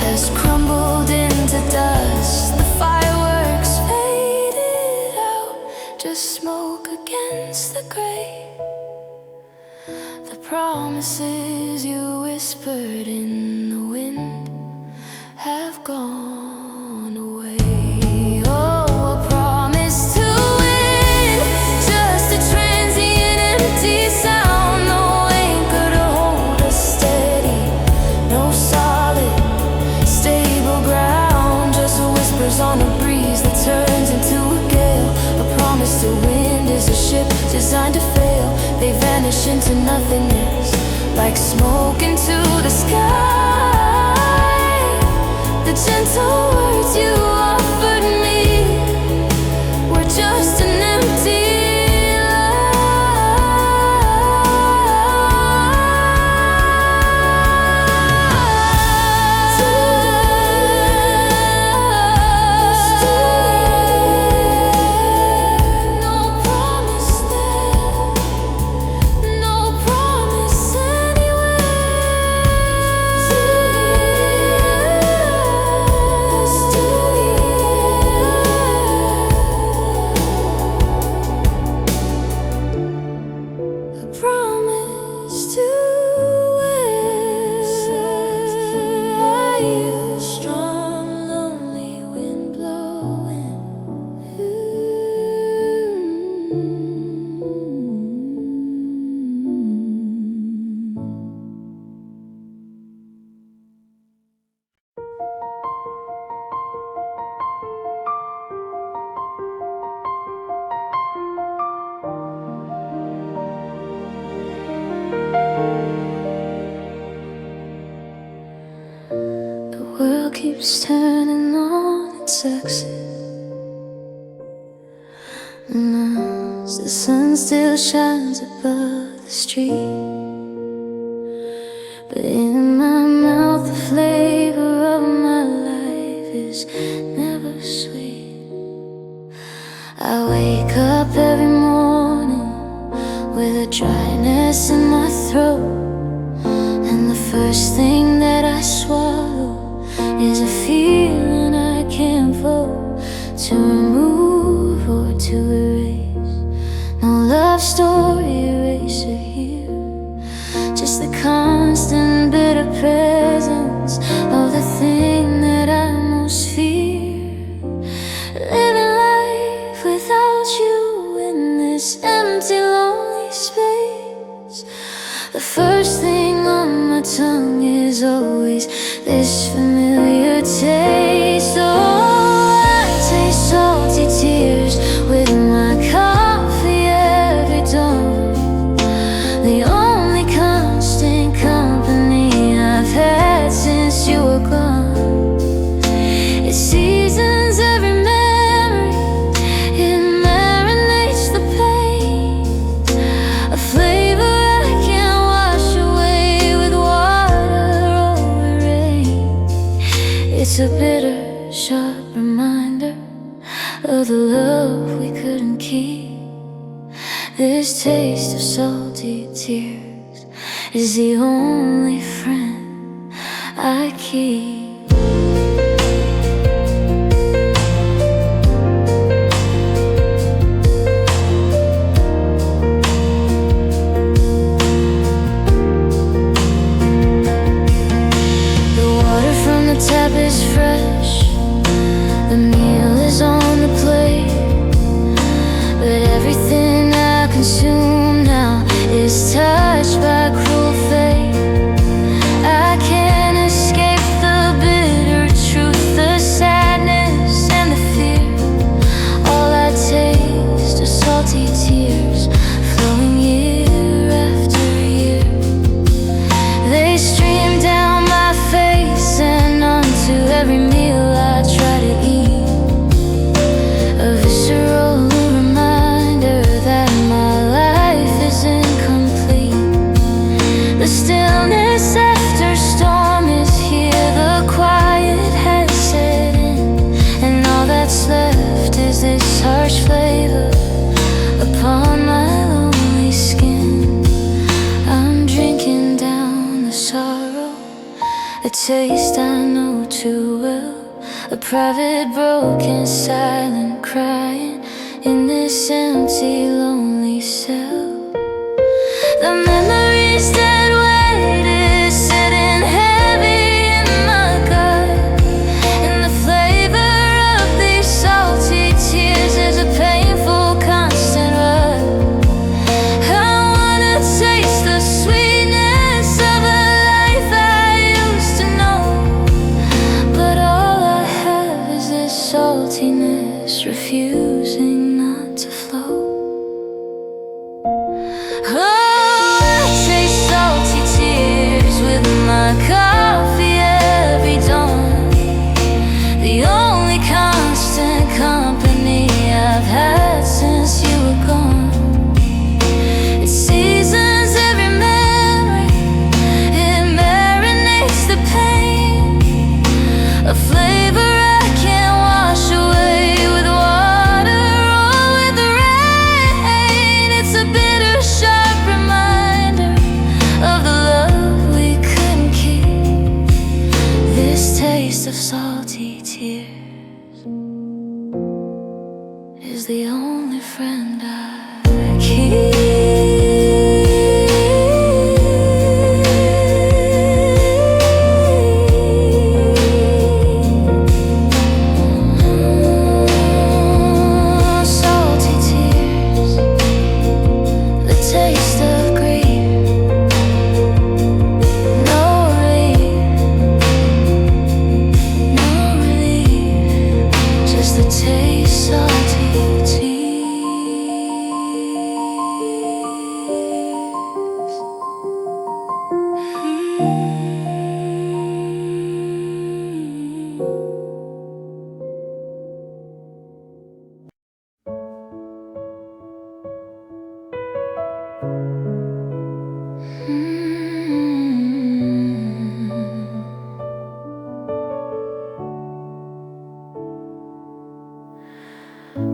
has crumbled into dust. The fireworks faded out, just smoke against the gray. The promises you whispered in the wind have gone away. Oh, a promise to win, designed to fail. They vanish into nothingness, like smoke into the sky. The gentle words you offered me were just an empty keeps turning on its axis, and as the sun still shines above the street, but in my mouth the flavor of my life is never sweet. I wake up every morning with a dryness in my throat, and the first thing that I swallow is a feeling I can't vote to remove or to erase. No love story eraser here, just the constant bitter presence of the thing that I most fear. Living life without you in this empty, lonely space. The first thing on my tongue is always this familiar taste. Oh, I taste salty tears with my coffee every dawn. The only constant company I've had since you were gone. It seasons every memory, it marinates the pain. A flavor I can't wash away with water or rain. It's a bitter, sharp reminder of the love we couldn't keep. This taste of salty tears is the only friend I keep. The water from the tap is fresh, the meal is on the plate, but everything I consume now is touched by cruel fate. I can't escape the bitter truth, the sadness and the fear. All I taste are salty tears flowing year after year. They stream down my face and onto every meal I try to eat. A visceral reminder that my life is incomplete. The stillness after storm is here, the quiet has set in, and all that's left is this harsh flavor upon my lonely skin. I'm drinking down the sorrow, a taste I know too well, a private, broken, silent crying in this empty, lonely cell. The memories that waited sitting heavy in my gut, and the flavor of these salty tears is a painful, constant rut. I wanna taste the sweetness of a life I used to know, but all I have is this salty. emptiness refusing not to flow. taste of salty tears is the only friend I keep.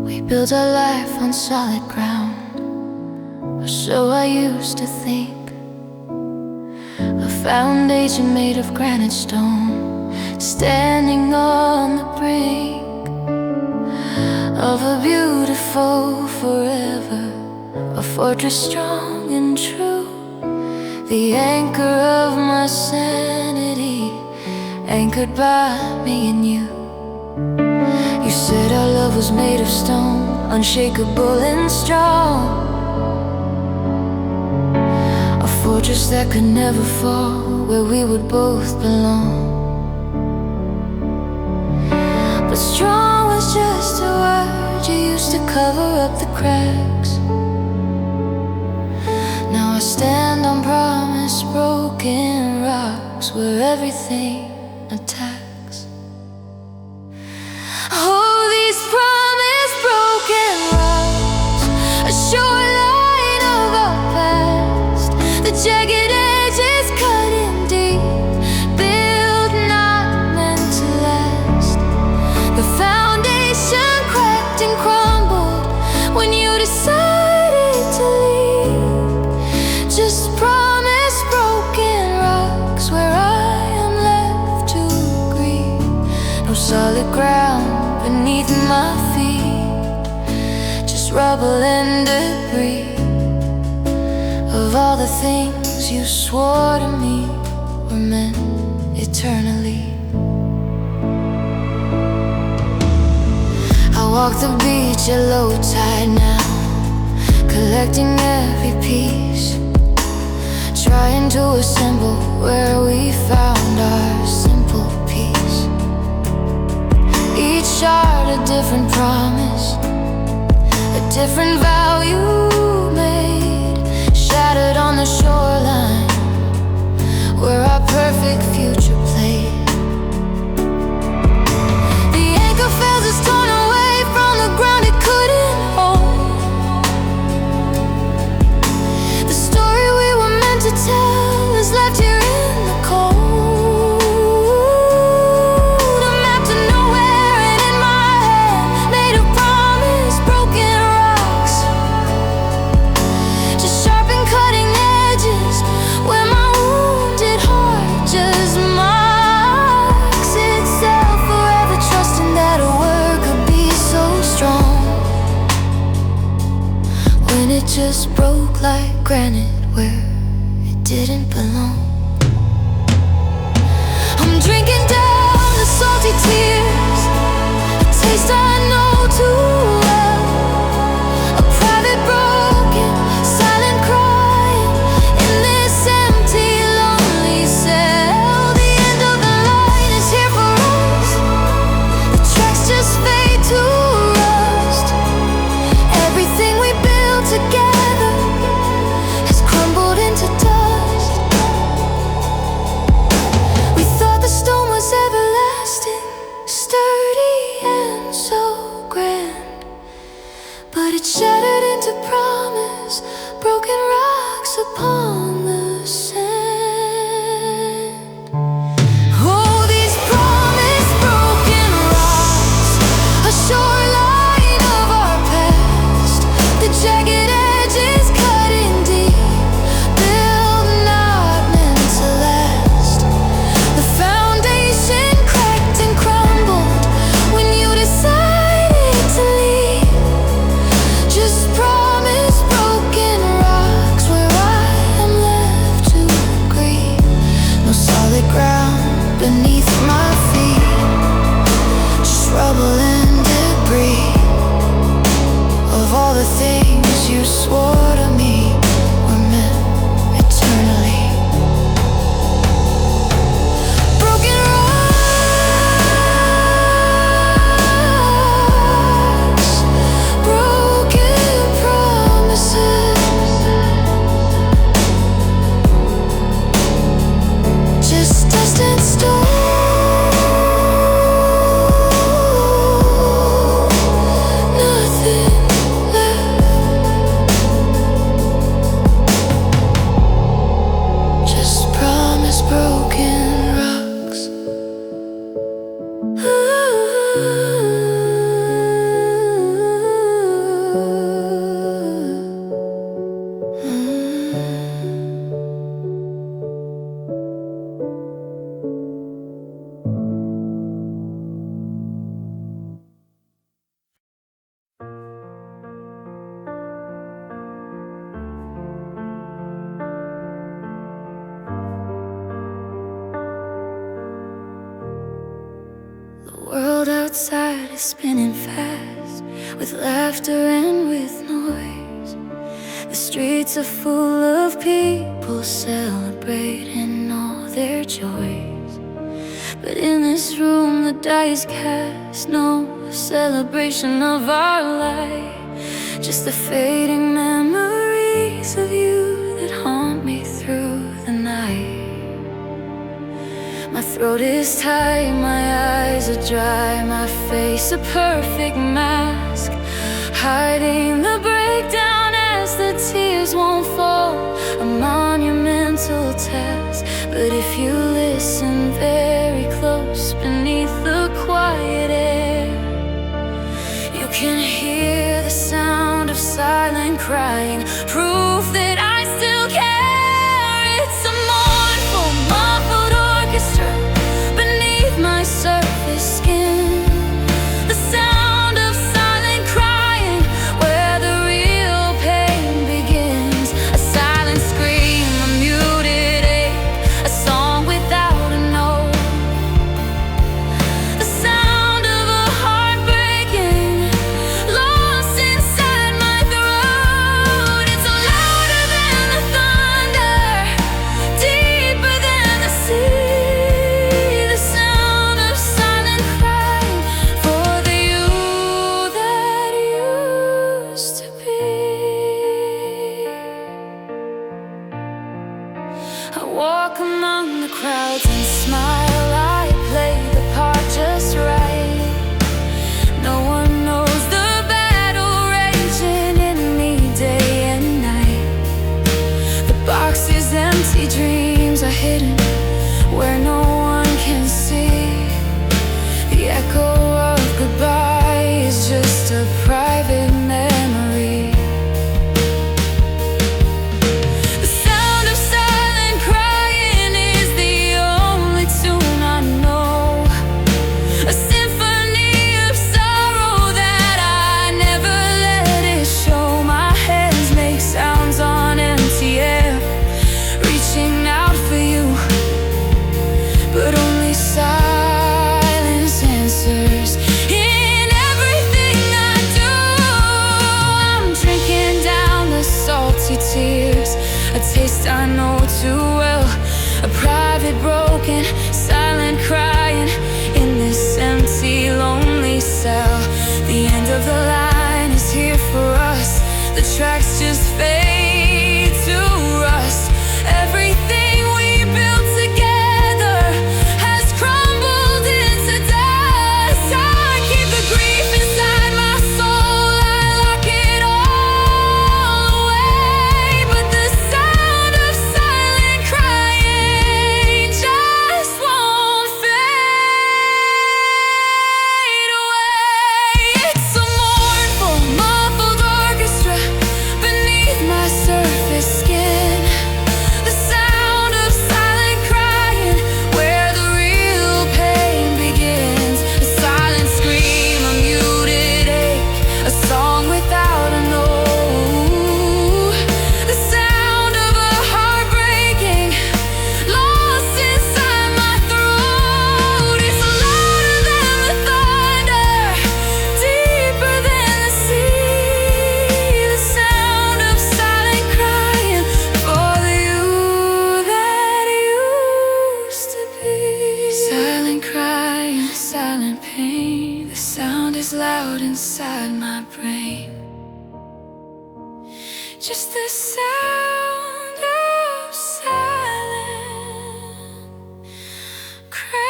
We built our life on solid ground, or so I used to think. A foundation made of granite stone, standing on the brink of a beautiful forever, a fortress strong and true, the anchor of my sanity, anchored by me and you. You said our love was made of stone, unshakable and strong, a fortress that could never fall, where we would both belong. But strong was just a word you used to cover up the cracks. Now I stand on promise, broken rocks, where everything attacks. Shoreline of our past, the jagged edges cutting deep, built not meant to last. The foundation cracked and crumbled when you decided to leave. Just promise, broken rocks, where I am left to grieve. No solid ground beneath my feet, just rubble and debris of all the things you swore to me were meant eternally. I walk the beach at low tide now, collecting every piece, trying to assemble where we found our simple peace. Each shard a different promise, a different vow you made, shattered on the shoreline where our perfect future played. The anchor fails us, torn away from the ground it couldn't hold. The story we were meant to tell is left here in the cold. A map to nowhere, and in my hand, made of promise, broken rocks, just sharp and cutting edges, where my wounded heart just marks itself, forever trusting that a word could be so strong, when it just broke like granite where it didn't belong. I'm drinking down the salty tears, a taste I know too well, a private broken, silent crying in this empty, lonely cell. The end of the line is here for us, the tracks just fade to rust. Everything we built together has crumbled into dust. We thought the stone was everlasting, sturdy and so grand, but it shattered into promise, broken rocks upon the sand. Oh, these promise, broken rocks, a shoreline of our past, the jagged edges cutting deep, built not meant to last. The foundation cracked and outside is spinning fast, with laughter and with noise. The streets are full of people celebrating all their joys. But in this room the die is cast, no celebration of our life, just the fading memories of you that haunt me through the night. My throat is tight, my eyes are dry, my face a perfect mask, hiding the breakdown as the tears won't fall, a monumental task. But if you listen very close beneath the quiet air, you can hear the sound of silent crying, proof that I still care. It's a mournful, muffled orchestra beneath my surface skin, the sound of silent crying where the real pain begins. A silent scream, a muted ache, a song without a note, the sound of a heart breaking, lost inside my throat. It's louder than the thunder, deeper than the sea, the sound of silent crying for the you that used to be. I walk among the crowds and smile, I play the part just right. No one knows the battle raging in me day and night. The box is empty, dreams are hidden where no one can see. The echo of goodbye is just a private memory. The sound of silent crying is the only tune I know, a symphony of sorrow that I never let it show. My hands make sounds on empty air, reaching out for you, but only silence answers in everything I do. I'm drinking down the salty tears, a taste I know too well, a private broken silent crying in this empty lonely cell. The end of the line is here for us, the tracks just fade to rust. Everything we built together has crumbled into dust. I keep the grief inside my soul, I lock it all away, but the sound of silent crying just won't fade away. It's a mournful, muffled orchestra beneath my surface skin, the sound of silent crying where the real pain begins. A silent scream, a muted ache, a song without a note, the sound of a heart breaking, lost inside my throat. It's louder than the thunder, deeper than the sea, the sound of silent crying for the you that used to be. Silent crying, silent pain, the sound is loud inside my brain, just the sound of silent crying.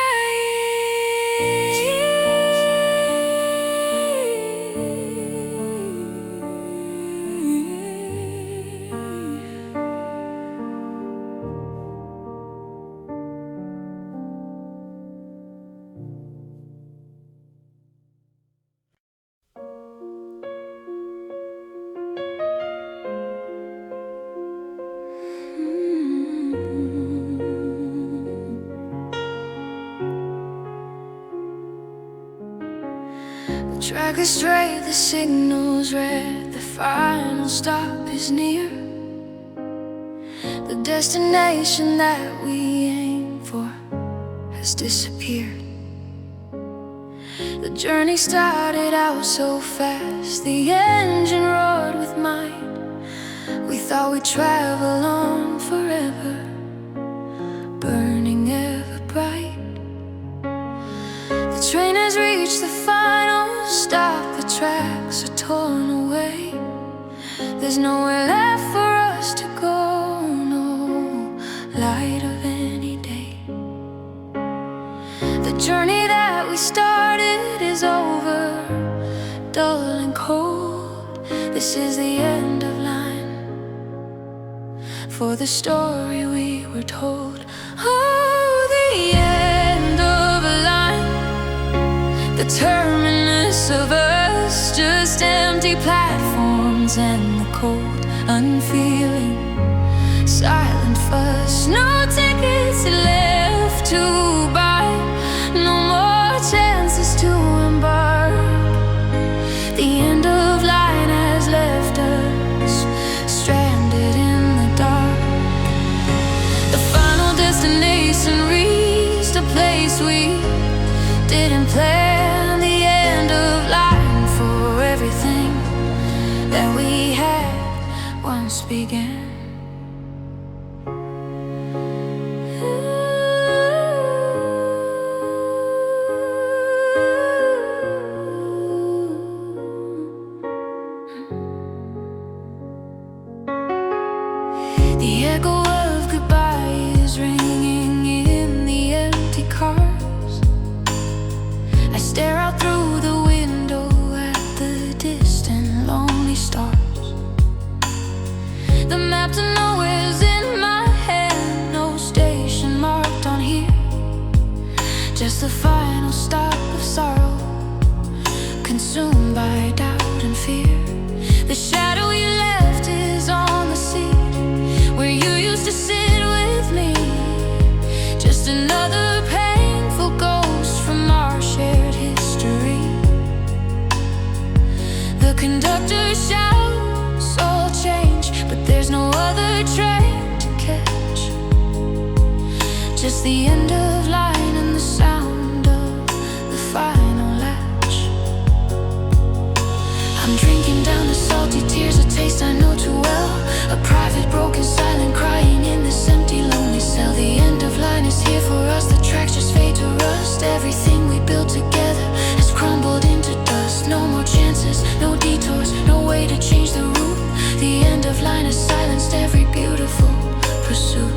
The track is straight, the signal's red, the final stop is near. The destination that we aim for has disappeared. The journey started out so fast, the engine roared with might. We thought we'd travel on forever, burning ever bright. The train has reached the final stop, the tracks are torn away. There's nowhere left for us to go, no light of any day. The journey that we started is over, dull and cold. This is the end of line for the story we were told. Oh, the end of a line, the terminus of us, just empty platforms and the cold, unfeeling, silent fuss. No tickets left to buy, no more chances to embark. The end of line has left us stranded in the dark. The final destination reached a place we didn't plan. The end of line for everything that we had once began. The echo of goodbye is ringing in the empty cars. I stare out through the window at the distant lonely stars. The map to nowhere's in my hand, no station marked on here, just the final stop of sorrow, consumed by doubt and fear. The shadow you left is on the seat where you used to sit with me, just another painful ghost from our shared history. The conductor shouts all change, but there's no other train to catch, just the end of line and the sound of the final latch. I'm drinking down the salty tears, a taste I know too well, a private broken silent crying in this empty lonely cell. The end of line is here for us, the tracks just fade to rust. Everything we built together has crumbled into dust. No more chances, no detours, no way to change the route. The end of line has silenced every beautiful pursuit.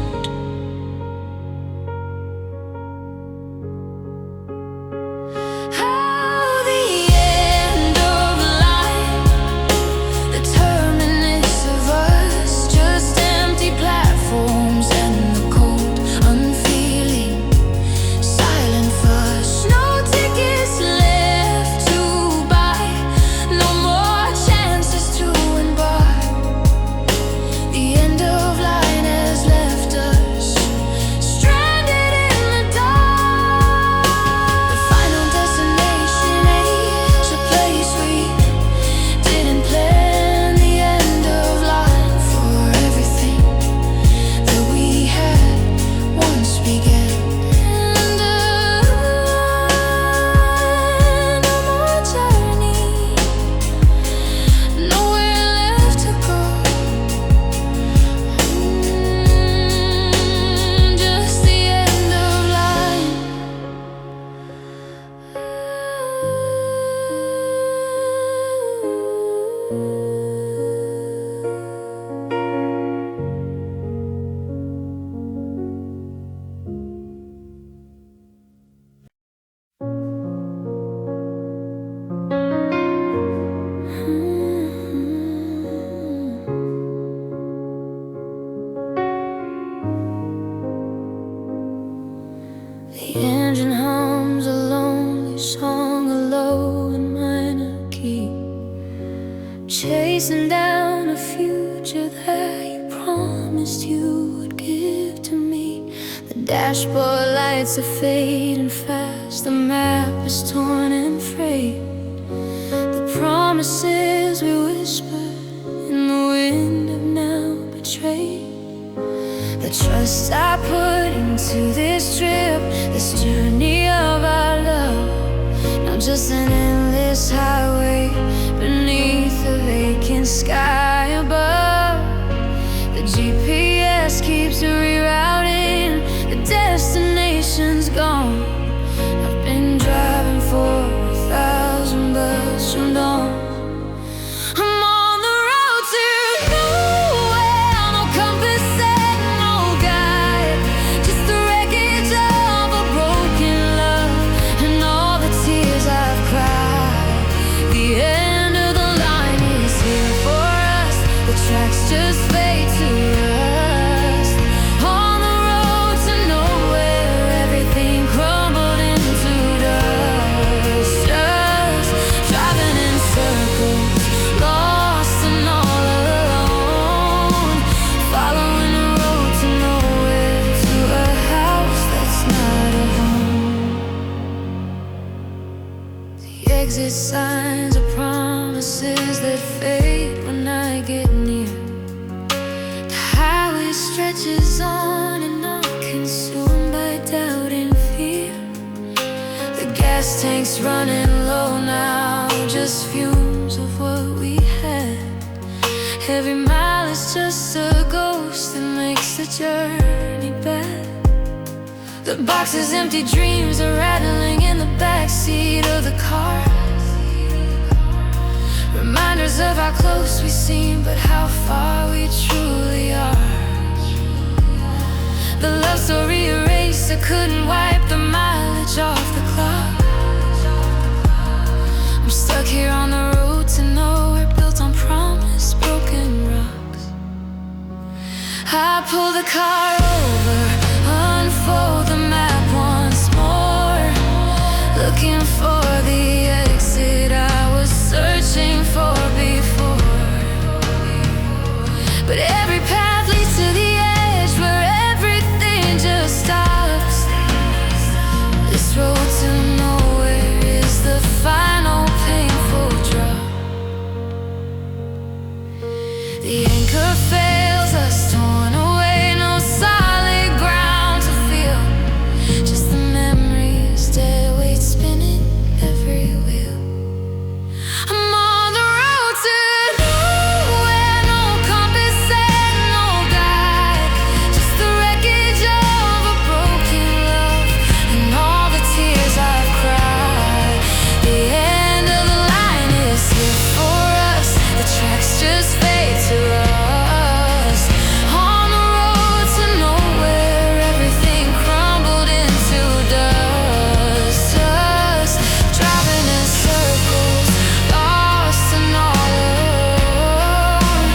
The engine hums a lonely song, a low and minor key, chasing down a future that you promised you would give to me. The dashboard lights are fading fast, the map is torn and frayed. The promises we whispered in the wind have now betrayed. The trust I put into this trip, this journey of our love, now just just an endless highway beneath the vacant sky above. The GPS keeps rerouting, the destination's gone. I've been driving for 1,000 bucks from dawn. I'm on the road to nowhere, no compass and no guide, just the wreckage of a broken love and all the tears I've cried. The end of the line is here for us, the tracks just fade to rust. On the road to nowhere, everything crumbled into dust. Just driving in circles, lost and all alone, following the road to nowhere, to a house that's not a home. The exit signs are promises that fade when I get near. The highway stretches on and on, consumed by doubt and fear. The gas tank's running low now, just fumes of what we had. Every mile is just a ghost that makes the journey bad. The box's empty dreams are rattling in the backseat of the car. Reminders of how close we seem, but how far we truly are. The love story eraser couldn't wipe the mileage off the clock. I'm stuck here on the road to nowhere, built on promise, broken rocks. I pull the car over, unfold the map once more, looking for the exit I was searching for before. But every path leads to the edge where everything just stops. This road to nowhere is the final painful drop. The anchor fails us, torn away, no solid ground to feel. Just the memories, dead weight spinning every wheel. I'm on the road to nowhere, no compass and no guide, just the wreckage of a broken love and all the tears I've cried. The end of the line is here for us, the tracks just fade to rust. On the road to nowhere, everything crumbled into dust. Just driving in circles, lost and all alone,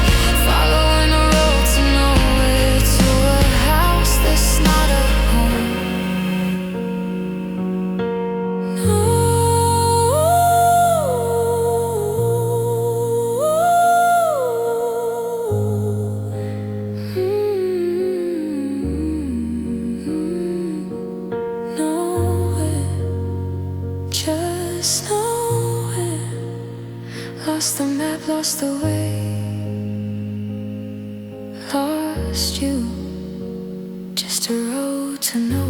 following the road to nowhere, to a house that's not a home. No. Nowhere, just nowhere. Lost the map, lost the way, lost you. Just a road to nowhere.